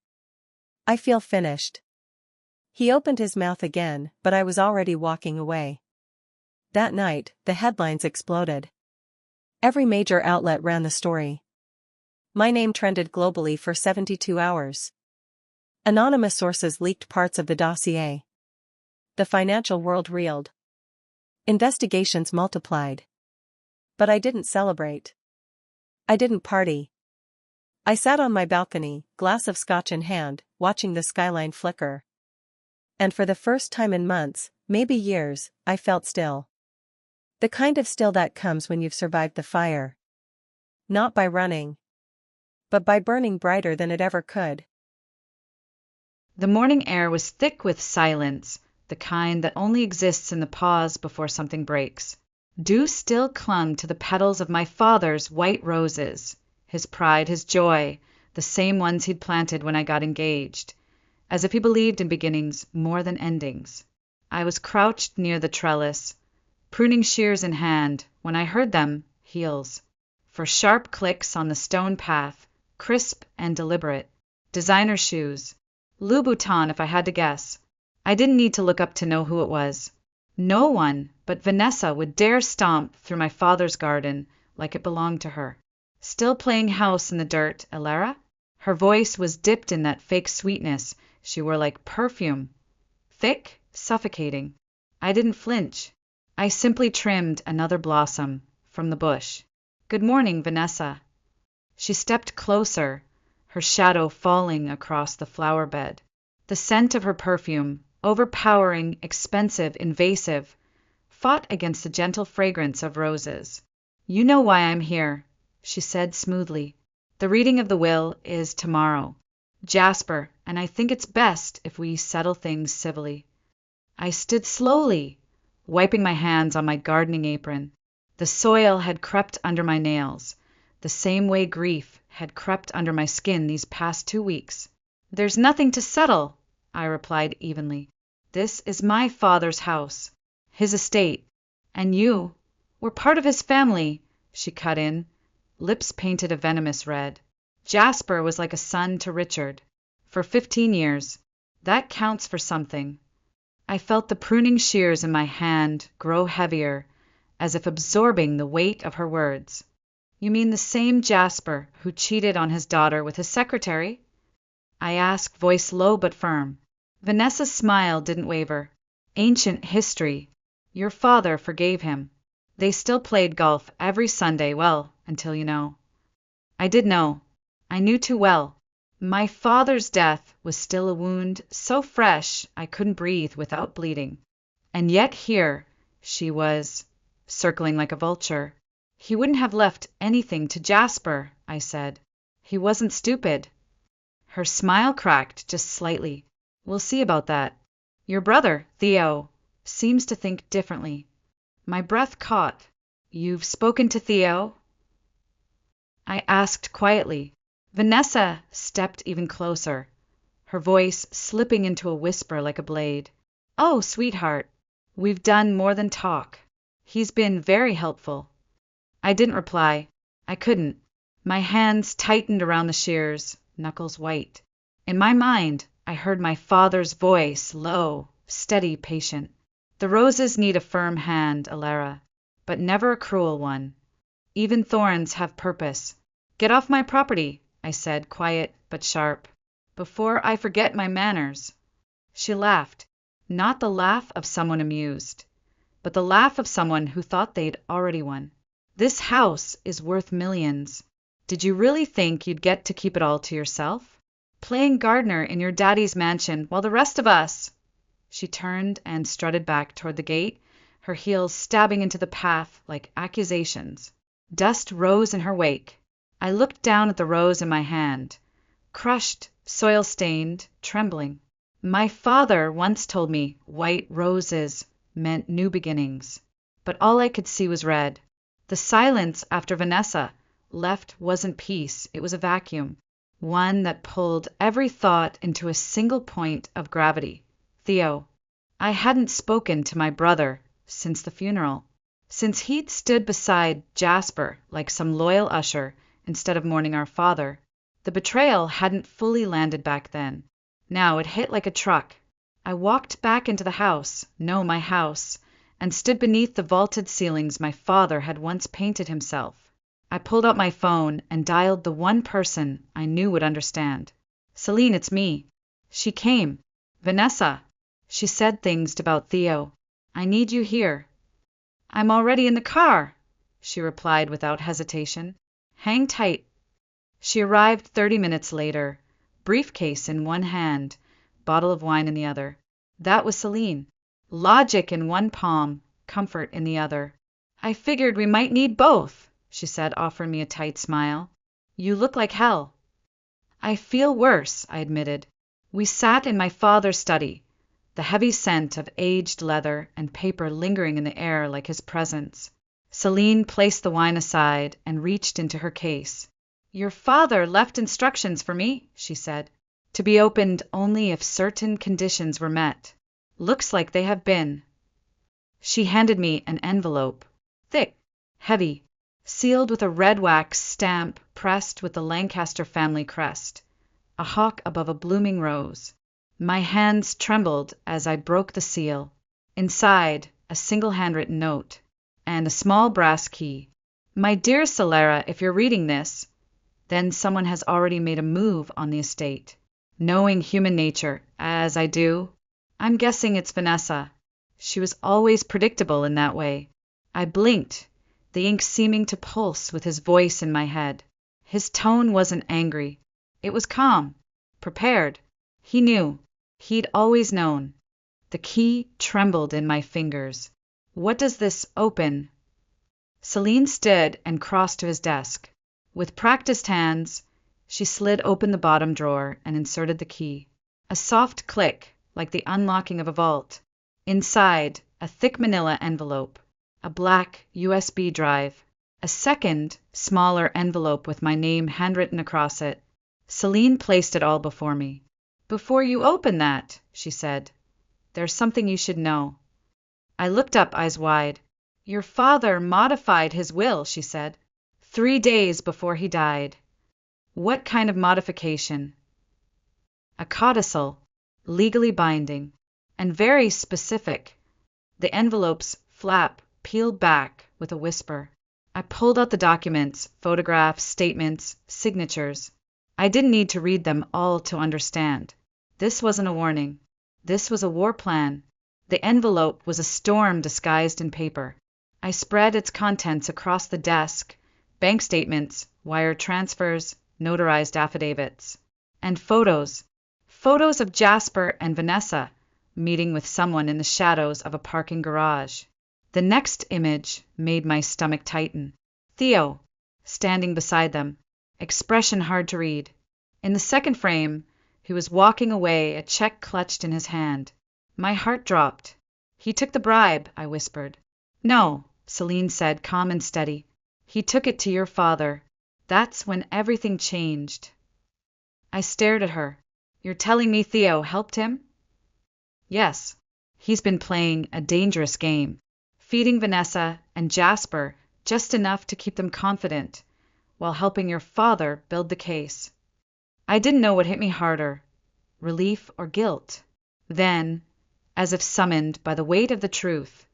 I feel finished. He opened his mouth again, but I was already walking away. That night, the headlines exploded. Every major outlet ran the story. My name trended globally for 72 hours. Anonymous sources leaked parts of the dossier. The financial world reeled. Investigations multiplied. But I didn't celebrate. I didn't party. I sat on my balcony, glass of scotch in hand, watching the skyline flicker. And for the first time in months, maybe years, I felt still. The kind of still that comes when you've survived the fire. Not by running, but by burning brighter than it ever could. The morning air was thick with silence, the kind that only exists in the pause before something breaks. Dew still clung to the petals of my father's white roses, his pride, his joy, the same ones he'd planted when I got engaged, as if he believed in beginnings more than endings. I was crouched near the trellis, pruning shears in hand, when I heard them, heels, for sharp clicks on the stone path, crisp and deliberate. Designer shoes. Louboutin, if I had to guess. I didn't need to look up to know who it was. No one but Vanessa would dare stomp through my father's garden like it belonged to her. Still playing house in the dirt, Elara? Her voice was dipped in that fake sweetness she wore like perfume. Thick, suffocating. I didn't flinch. I simply trimmed another blossom from the bush. Good morning, Vanessa. She stepped closer, her shadow falling across the flower bed. The scent of her perfume, overpowering, expensive, invasive, fought against the gentle fragrance of roses. You know why I'm here, she said smoothly. The reading of the will is tomorrow. Jasper, and I think it's best if we settle things civilly. I stood slowly, wiping my hands on my gardening apron. The soil had crept under my nails, the same way grief had crept under my skin these past 2 weeks. There's nothing to settle, I replied evenly. This is my father's house, his estate, and you were part of his family, she cut in, lips painted a venomous red. Jasper was like a son to Richard. For 15 years. That counts for something. I felt the pruning shears in my hand grow heavier, as if absorbing the weight of her words. You mean the same Jasper who cheated on his daughter with his secretary? I asked, voice low but firm. Vanessa's smile didn't waver. Ancient history. Your father forgave him. They still played golf every Sunday, well, until you know. I did know. I knew too well. My father's death was still a wound so fresh I couldn't breathe without bleeding. And yet here she was, circling like a vulture. He wouldn't have left anything to Jasper, I said. He wasn't stupid. Her smile cracked just slightly. We'll see about that. Your brother, Theo, seems to think differently. My breath caught. You've spoken to Theo? I asked quietly. Vanessa stepped even closer, her voice slipping into a whisper like a blade. Oh, sweetheart, we've done more than talk. He's been very helpful. I didn't reply. I couldn't. My hands tightened around the shears, knuckles white. In my mind, I heard my father's voice, low, steady, patient. The roses need a firm hand, Elara, but never a cruel one. Even thorns have purpose. Get off my property, I said, quiet but sharp, before I forget my manners. She laughed, not the laugh of someone amused, but the laugh of someone who thought they'd already won. This house is worth millions. Did you really think you'd get to keep it all to yourself? Playing gardener in your daddy's mansion while the rest of us... She turned and strutted back toward the gate, her heels stabbing into the path like accusations. Dust rose in her wake. I looked down at the rose in my hand, crushed, soil-stained, trembling. My father once told me white roses meant new beginnings, but all I could see was red. The silence after Vanessa left wasn't peace, it was a vacuum, one that pulled every thought into a single point of gravity. Theo. I hadn't spoken to my brother since the funeral, since he'd stood beside Jasper like some loyal usher instead of mourning our father. The betrayal hadn't fully landed back then. Now it hit like a truck. I walked back into the house, no, my house, and stood beneath the vaulted ceilings my father had once painted himself. I pulled out my phone and dialed the one person I knew would understand. Celine, it's me. She came. Vanessa. She said things about Theo. I need you here. I'm already in the car, she replied without hesitation. Hang tight. She arrived 30 minutes later, briefcase in one hand, bottle of wine in the other. That was Celine. Logic in one palm, comfort in the other. I figured we might need both, she said, offering me a tight smile. You look like hell. I feel worse, I admitted. We sat in my father's study, the heavy scent of aged leather and paper lingering in the air like his presence. Celine placed the wine aside and reached into her case. Your father left instructions for me, she said, to be opened only if certain conditions were met. Looks like they have been. She handed me an envelope, thick, heavy, sealed with a red wax stamp pressed with the Lancaster family crest, a hawk above a blooming rose. My hands trembled as I broke the seal. Inside, a single handwritten note, and a small brass key. My dear Solera, if you're reading this, then someone has already made a move on the estate. Knowing human nature, as I do, I'm guessing it's Vanessa. She was always predictable in that way. I blinked, the ink seeming to pulse with his voice in my head. His tone wasn't angry. It was calm, prepared. He knew. He'd always known. The key trembled in my fingers. What does this open? Celine stood and crossed to his desk. With practiced hands, she slid open the bottom drawer and inserted the key. A soft click, like the unlocking of a vault. Inside, a thick manila envelope, a black USB drive, a second, smaller envelope with my name handwritten across it. Celine placed it all before me. Before you open that, she said, there's something you should know. I looked up, eyes wide. Your father modified his will, she said, 3 days before he died. What kind of modification? A codicil, legally binding, and very specific. The envelope's flap peeled back with a whisper. I pulled out the documents, photographs, statements, signatures. I didn't need to read them all to understand. This wasn't a warning. This was a war plan. The envelope was a storm disguised in paper. I spread its contents across the desk, bank statements, wire transfers, notarized affidavits, and photos. Photos of Jasper and Vanessa meeting with someone in the shadows of a parking garage. The next image made my stomach tighten. Theo, standing beside them, expression hard to read. In the second frame, he was walking away, a check clutched in his hand. My heart dropped. He took the bribe, I whispered. No, Celine said, calm and steady. He took it to your father. That's when everything changed. I stared at her. You're telling me Theo helped him? Yes. He's been playing a dangerous game, feeding Vanessa and Jasper just enough to keep them confident, while helping your father build the case. I didn't know what hit me harder, relief or guilt. Then, as if summoned by the weight of the truth,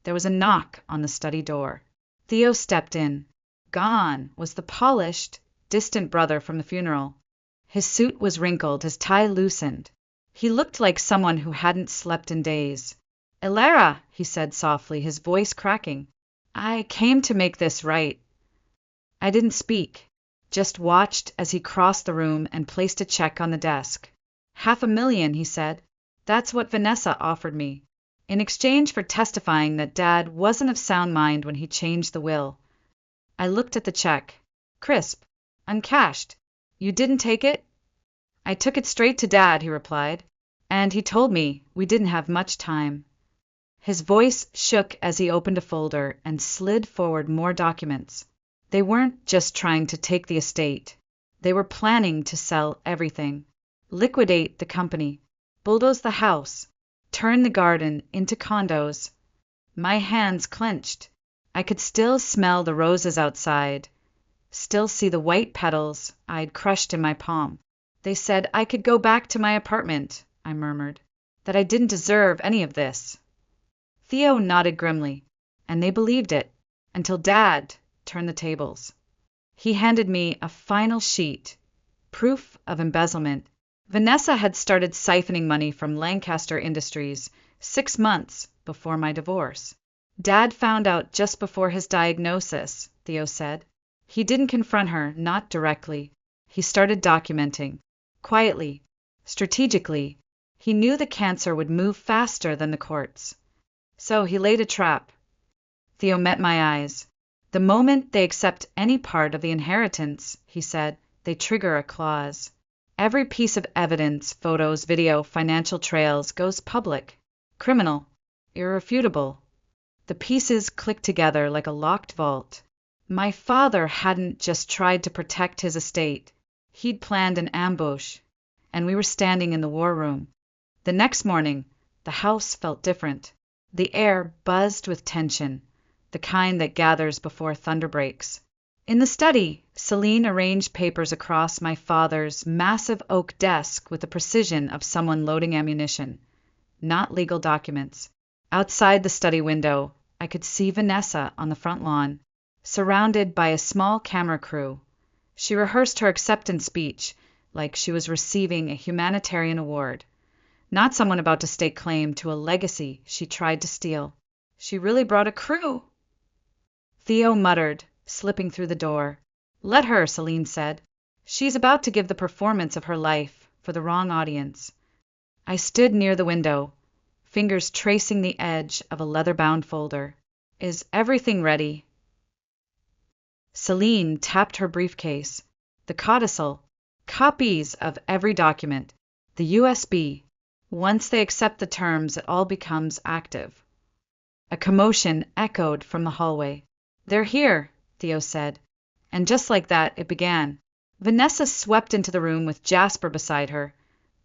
there was a knock on the study door. Theo stepped in. Gone was the polished, distant brother from the funeral. His suit was wrinkled, his tie loosened. He looked like someone who hadn't slept in days. Elara, he said softly, his voice cracking. I came to make this right. I didn't speak, just watched as he crossed the room and placed a check on the desk. $500,000, he said. That's what Vanessa offered me, in exchange for testifying that Dad wasn't of sound mind when he changed the will. I looked at the check. Crisp, uncashed. You didn't take it? I took it straight to Dad, he replied, and he told me we didn't have much time. His voice shook as he opened a folder and slid forward more documents. They weren't just trying to take the estate. They were planning to sell everything, liquidate the company, bulldoze the house, turn the garden into condos. My hands clenched. I could still smell the roses outside, still see the white petals I'd crushed in my palm. They said I could go back to my apartment, I murmured, that I didn't deserve any of this. Theo nodded grimly, and they believed it, until Dad turned the tables. He handed me a final sheet, proof of embezzlement. Vanessa had started siphoning money from Lancaster Industries 6 months before my divorce. Dad found out just before his diagnosis, Theo said. He didn't confront her, not directly. He started documenting. Quietly, strategically. He knew the cancer would move faster than the courts. So he laid a trap. Theo met my eyes. The moment they accept any part of the inheritance, he said, they trigger a clause. Every piece of evidence, photos, video, financial trails, goes public. Criminal. Irrefutable. The pieces click together like a locked vault. My father hadn't just tried to protect his estate. He'd planned an ambush, and we were standing in the war room. The next morning, the house felt different. The air buzzed with tension, the kind that gathers before thunder breaks. In the study, Celine arranged papers across my father's massive oak desk with the precision of someone loading ammunition, not legal documents. Outside the study window, I could see Vanessa on the front lawn, surrounded by a small camera crew. She rehearsed her acceptance speech like she was receiving a humanitarian award, not someone about to stake claim to a legacy she tried to steal. She really brought a crew. Theo muttered, slipping through the door. Let her, Celine said. She's about to give the performance of her life for the wrong audience. I stood near the window, fingers tracing the edge of a leather-bound folder. Is everything ready? Celine tapped her briefcase. The codicil, copies of every document, the USB. Once they accept the terms, it all becomes active. A commotion echoed from the hallway. They're here, Theo said. And just like that, it began. Vanessa swept into the room with Jasper beside her,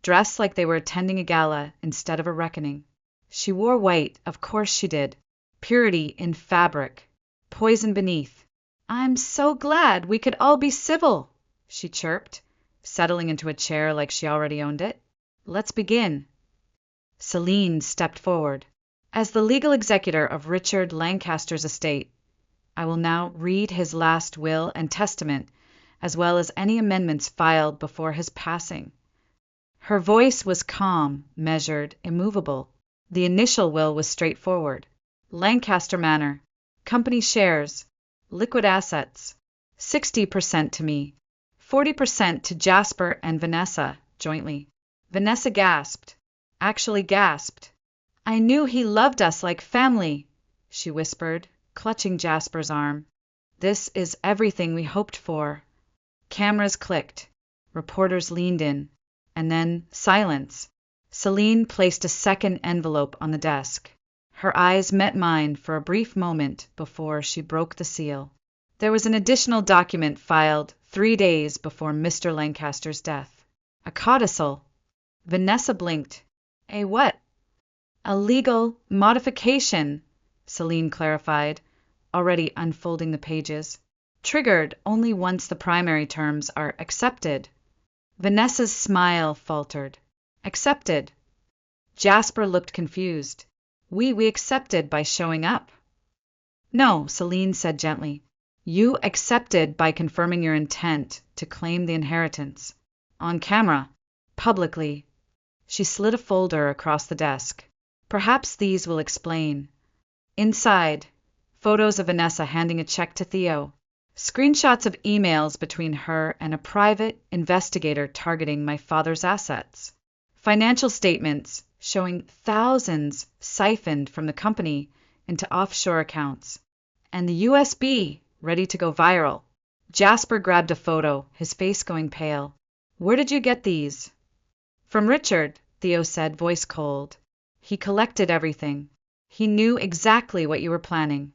dressed like they were attending a gala instead of a reckoning. She wore white, of course she did. Purity in fabric. Poison beneath. I'm so glad we could all be civil, she chirped, settling into a chair like she already owned it. Let's begin. Celine stepped forward. As the legal executor of Richard Lancaster's estate, I will now read his last will and testament, as well as any amendments filed before his passing. Her voice was calm, measured, immovable. The initial will was straightforward. Lancaster Manor, company shares, liquid assets, 60% to me, 40% to Jasper and Vanessa, jointly. Vanessa gasped, actually gasped. I knew he loved us like family, she whispered, clutching Jasper's arm. This is everything we hoped for. Cameras clicked. Reporters leaned in. And then silence. Celine placed a second envelope on the desk. Her eyes met mine for a brief moment before she broke the seal. There was an additional document filed 3 days before Mr. Lancaster's death. A codicil. Vanessa blinked. A what? A legal modification, Celine clarified, already unfolding the pages. Triggered only once the primary terms are accepted. Vanessa's smile faltered. Accepted. Jasper looked confused. We accepted by showing up. No, Celine said gently. You accepted by confirming your intent to claim the inheritance. On camera. Publicly. She slid a folder across the desk. Perhaps these will explain. Inside, photos of Vanessa handing a check to Theo. Screenshots of emails between her and a private investigator targeting my father's assets. Financial statements showing thousands siphoned from the company into offshore accounts. And the USB ready to go viral. Jasper grabbed a photo, his face going pale. Where did you get these? From Richard, Theo said, voice cold. He collected everything. He knew exactly what you were planning.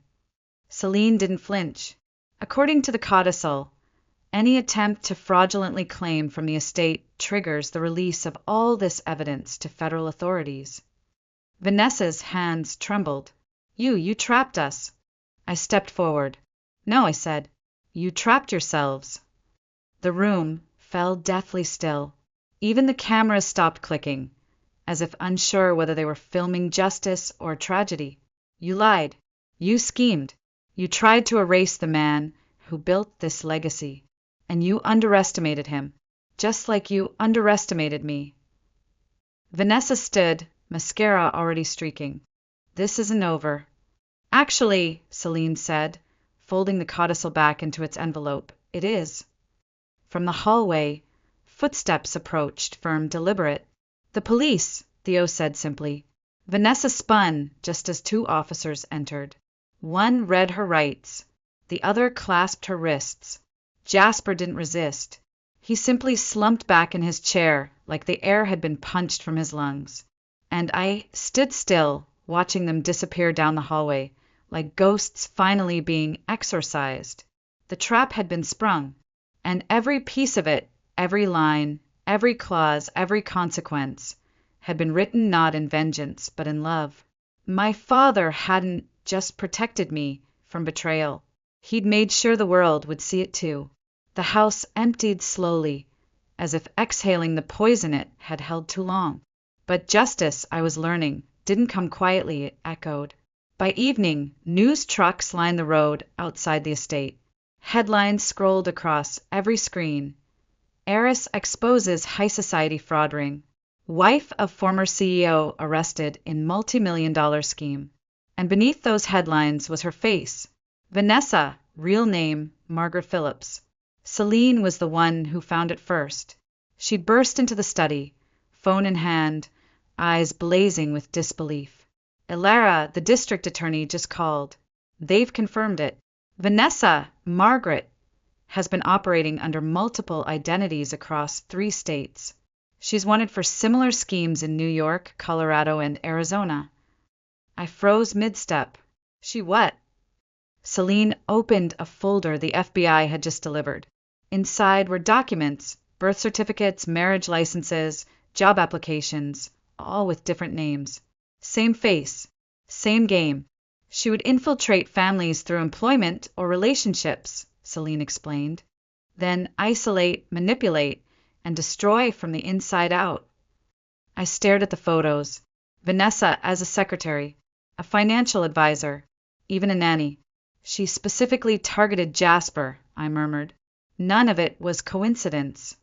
Celine didn't flinch. According to the codicil, any attempt to fraudulently claim from the estate triggers the release of all this evidence to federal authorities. Vanessa's hands trembled. You trapped us. I stepped forward. No, I said. You trapped yourselves. The room fell deathly still. Even the cameras stopped clicking, as if unsure whether they were filming justice or tragedy. You lied. You schemed. You tried to erase the man who built this legacy. And you underestimated him, just like you underestimated me. Vanessa stood, mascara already streaking. This isn't over. Actually, Celine said, folding the codicil back into its envelope, it is. From the hallway, footsteps approached, firm, deliberate. The police, Theo said simply. Vanessa spun just as two officers entered. One read her rights. The other clasped her wrists. Jasper didn't resist. He simply slumped back in his chair like the air had been punched from his lungs. And I stood still, watching them disappear down the hallway, like ghosts finally being exorcised. The trap had been sprung, and every piece of it, every line, every clause, every consequence, had been written not in vengeance, but in love. My father hadn't just protected me from betrayal. He'd made sure the world would see it too. The house emptied slowly, as if exhaling the poison it had held too long. But justice, I was learning, didn't come quietly, it echoed. By evening, news trucks lined the road outside the estate. Headlines scrolled across every screen. Heiress exposes high society fraud ring. Wife of former CEO arrested in multi-million-dollar scheme. And beneath those headlines was her face. Vanessa, real name, Margaret Phillips. Celine was the one who found it first. She burst into the study, phone in hand, eyes blazing with disbelief. Elara, the district attorney, just called. They've confirmed it. Vanessa, Margaret, has been operating under multiple identities across 3 states. She's wanted for similar schemes in New York, Colorado, and Arizona. I froze mid-step. She what? Celine opened a folder the FBI had just delivered. Inside were documents, birth certificates, marriage licenses, job applications, all with different names. Same face, same game. She would infiltrate families through employment or relationships, Celine explained. Then isolate, manipulate, and destroy from the inside out. I stared at the photos. Vanessa as a secretary, a financial advisor, even a nanny. She specifically targeted Jasper, I murmured. None of it was coincidence.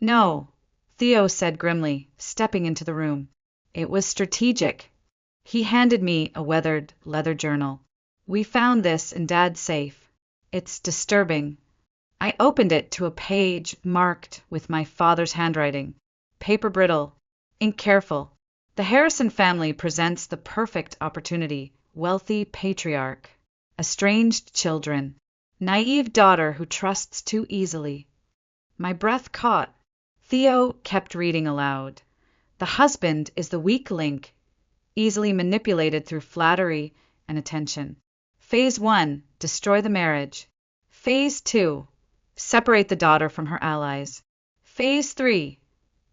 No, Theo said grimly, stepping into the room. It was strategic. He handed me a weathered leather journal. We found this in Dad's safe. It's disturbing. I opened it to a page marked with my father's handwriting. Paper brittle, ink careful. The Harrison family presents the perfect opportunity. Wealthy patriarch. Estranged children. Naive daughter who trusts too easily. My breath caught. Theo kept reading aloud. The husband is the weak link, easily manipulated through flattery and attention. Phase 1, destroy the marriage. Phase 2, separate the daughter from her allies. Phase 3,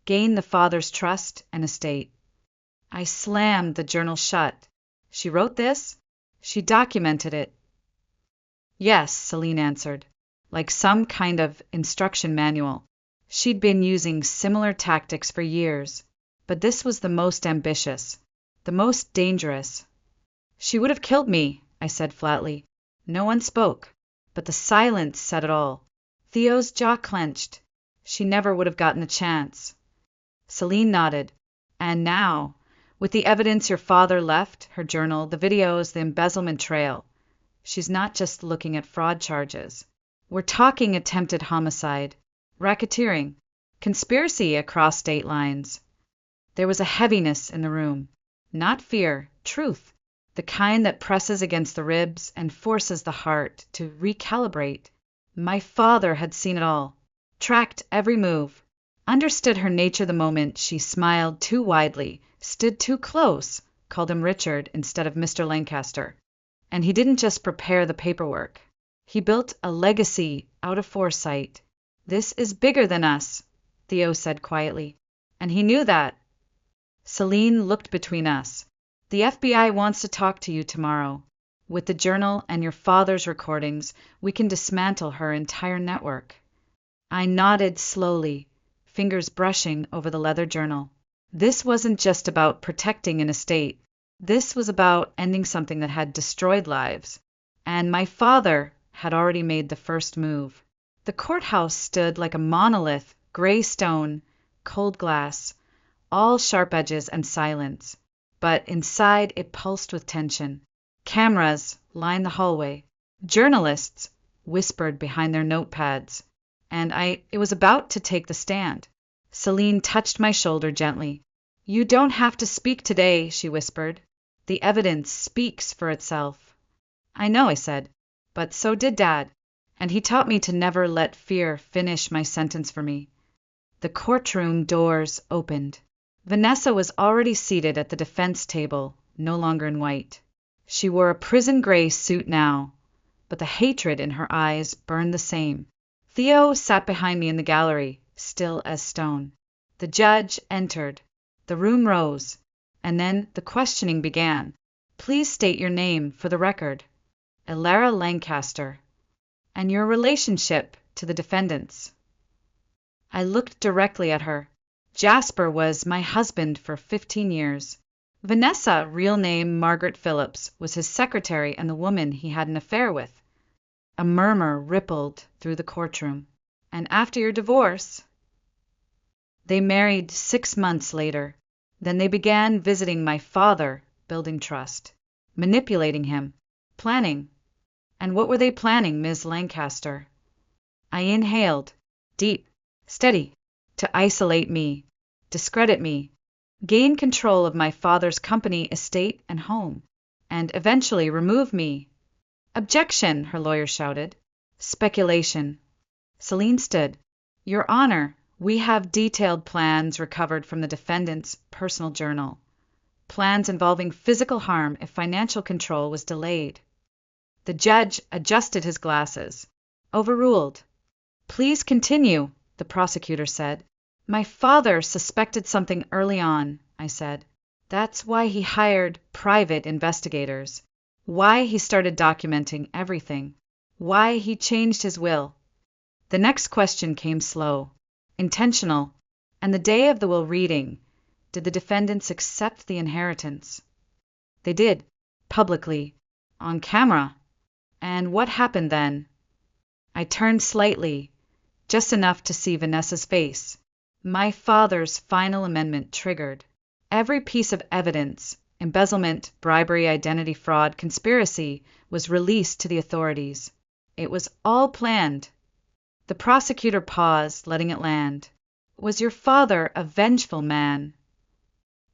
gain the father's trust and estate. I slammed the journal shut. She wrote this? She documented it. Yes, Celine answered, like some kind of instruction manual. She'd been using similar tactics for years, but this was the most ambitious, the most dangerous. She would have killed me, I said flatly. No one spoke, but the silence said it all. Theo's jaw clenched. She never would have gotten a chance. Celine nodded. And now, with the evidence your father left, her journal, the videos, the embezzlement trail, she's not just looking at fraud charges. We're talking attempted homicide, racketeering, conspiracy across state lines. There was a heaviness in the room. Not fear, truth. The kind that presses against the ribs and forces the heart to recalibrate. My father had seen it all, tracked every move, understood her nature the moment she smiled too widely, stood too close, called him Richard instead of Mr. Lancaster. And he didn't just prepare the paperwork. He built a legacy out of foresight. This is bigger than us, Theo said quietly. And he knew that. Celine looked between us. The FBI wants to talk to you tomorrow. With the journal and your father's recordings, we can dismantle her entire network. I nodded slowly, fingers brushing over the leather journal. This wasn't just about protecting an estate. This was about ending something that had destroyed lives. And my father had already made the first move. The courthouse stood like a monolith, gray stone, cold glass, all sharp edges and silence. But inside it pulsed with tension. Cameras lined the hallway. Journalists whispered behind their notepads. And it was about to take the stand. Celine touched my shoulder gently. "You don't have to speak today," she whispered. "The evidence speaks for itself." "I know," I said, "but so did Dad, and he taught me to never let fear finish my sentence for me." The courtroom doors opened. Vanessa was already seated at the defense table, no longer in white. She wore a prison gray suit now, but the hatred in her eyes burned the same. Theo sat behind me in the gallery, still as stone. The judge entered. The room rose, and then the questioning began. "Please state your name for the record." "Elara Lancaster." "And your relationship to the defendants?" I looked directly at her. "Jasper was my husband for 15 years. Vanessa, real name Margaret Phillips, was his secretary and the woman he had an affair with." A murmur rippled through the courtroom. "And after your divorce?" "They married 6 months later. Then they began visiting my father, building trust, manipulating him, planning." "And what were they planning, Ms. Lancaster?" I inhaled, deep, steady, "to isolate me, discredit me, gain control of my father's company, estate, and home, and eventually remove me." "Objection!" her lawyer shouted. "Speculation." Celine stood. "Your Honor, we have detailed plans recovered from the defendant's personal journal. Plans involving physical harm if financial control was delayed." The judge adjusted his glasses. "Overruled." "Please continue," the prosecutor said. "My father suspected something early on," I said. "That's why he hired private investigators. Why he started documenting everything. Why he changed his will." The next question came slow. "Intentional. And the day of the will reading, did the defendants accept the inheritance?" "They did. Publicly. On camera." "And what happened then?" I turned slightly, just enough to see Vanessa's face. My father's final amendment triggered. Every piece of evidence, embezzlement, bribery, identity fraud, conspiracy, was released to the authorities. It was all planned. The prosecutor paused, letting it land. "Was your father a vengeful man?"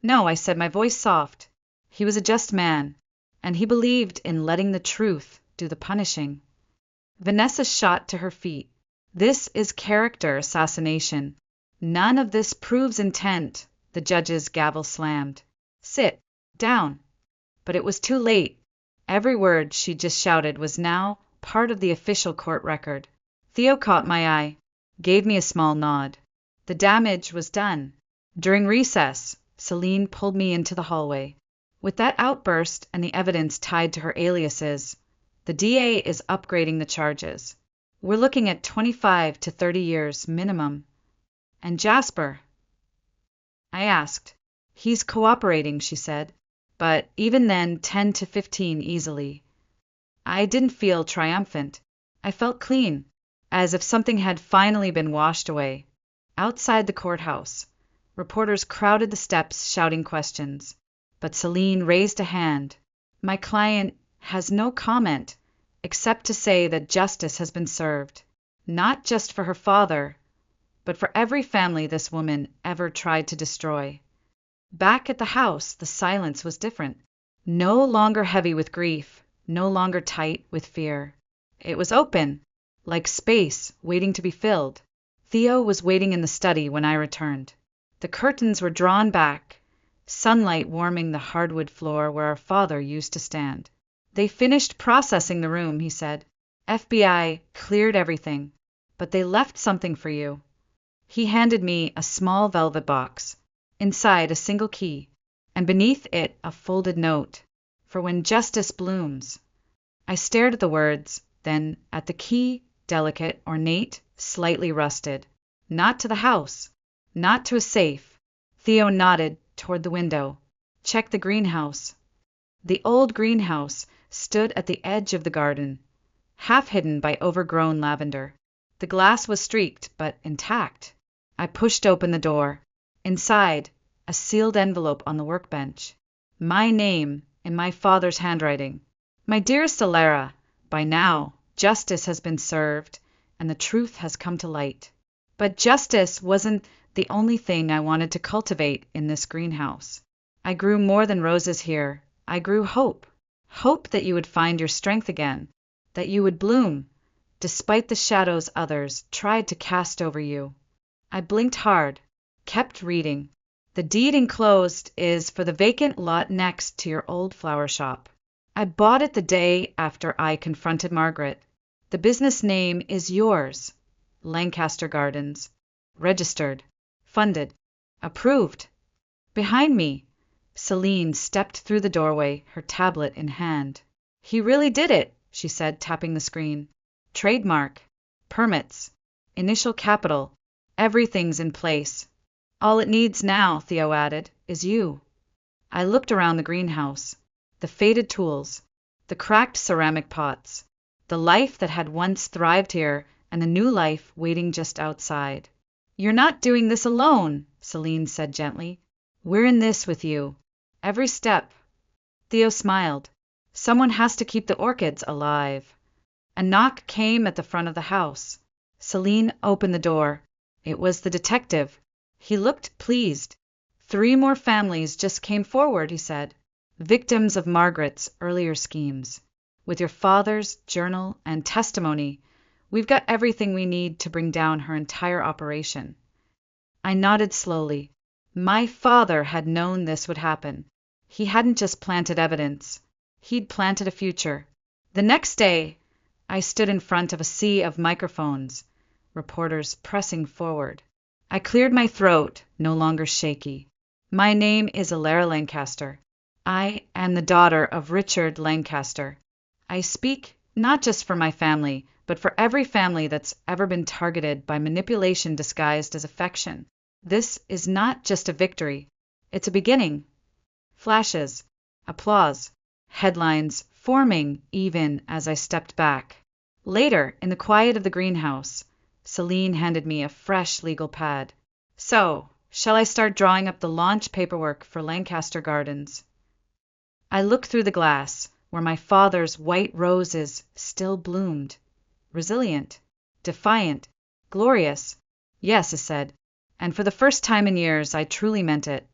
"No," I said, my voice soft. "He was a just man, and he believed in letting the truth do the punishing." Vanessa shot to her feet. "This is character assassination. None of this proves intent." The judge's gavel slammed. "Sit down." But it was too late. Every word she just shouted was now part of the official court record. Theo caught my eye, gave me a small nod. The damage was done. During recess, Celine pulled me into the hallway. "With that outburst and the evidence tied to her aliases, the DA is upgrading the charges. We're looking at 25 to 30 years minimum." "And Jasper?" I asked. "He's cooperating," she said. "But even then, 10 to 15 easily." I didn't feel triumphant. I felt clean, as if something had finally been washed away. Outside the courthouse, reporters crowded the steps shouting questions. But Celine raised a hand. "My client has no comment, except to say that justice has been served, not just for her father, but for every family this woman ever tried to destroy." Back at the house, the silence was different. No longer heavy with grief, no longer tight with fear. It was open, like space waiting to be filled. Theo was waiting in the study when I returned. The curtains were drawn back, sunlight warming the hardwood floor where our father used to stand. "They finished processing the room," he said. "FBI cleared everything, but they left something for you." He handed me a small velvet box. Inside a single key, and beneath it a folded note, "For when justice blooms." I stared at the words, then at the key, delicate, ornate, slightly rusted. "Not to the house. Not to a safe. Theo nodded toward the window. Check the greenhouse. The old greenhouse stood at the edge of the garden, half hidden by overgrown lavender. The glass was streaked, but intact. I pushed open the door. Inside, a sealed envelope on the workbench. My name, in my father's handwriting. My dearest Alara, by now, justice has been served, and the truth has come to light. But justice wasn't the only thing I wanted to cultivate in this greenhouse. I grew more than roses here. I grew hope. Hope that you would find your strength again, that you would bloom, despite the shadows others tried to cast over you. I blinked hard, kept reading. The deed enclosed is for the vacant lot next to your old flower shop. I bought it the day after I confronted Margaret. The business name is yours. Lancaster Gardens. Registered. Funded. Approved. Behind me, Celine stepped through the doorway, her tablet in hand. He really did it, she said, tapping the screen. Trademark. Permits. Initial capital. Everything's in place. All it needs now, Theo added, is you. I looked around the greenhouse. The faded tools. The cracked ceramic pots. The life that had once thrived here, and the new life waiting just outside. You're not doing this alone, Celine said gently. We're in this with you. Every step. Theo smiled. Someone has to keep the orchids alive. A knock came at the front of the house. Celine opened the door. It was the detective. He looked pleased. 3 more families just came forward, he said. Victims of Margaret's earlier schemes. With your father's journal and testimony, we've got everything we need to bring down her entire operation. I nodded slowly. My father had known this would happen. He hadn't just planted evidence. He'd planted a future. The next day, I stood in front of a sea of microphones, reporters pressing forward. I cleared my throat, no longer shaky. My name is Alara Lancaster. I am the daughter of Richard Lancaster. I speak not just for my family, but for every family that's ever been targeted by manipulation disguised as affection. This is not just a victory. It's a beginning. Flashes, applause, headlines forming even as I stepped back. Later, in the quiet of the greenhouse, Celine handed me a fresh legal pad. So, shall I start drawing up the launch paperwork for Lancaster Gardens? I looked through the glass, where my father's white roses still bloomed. Resilient, defiant, glorious. Yes, I said, and for the first time in years I truly meant it.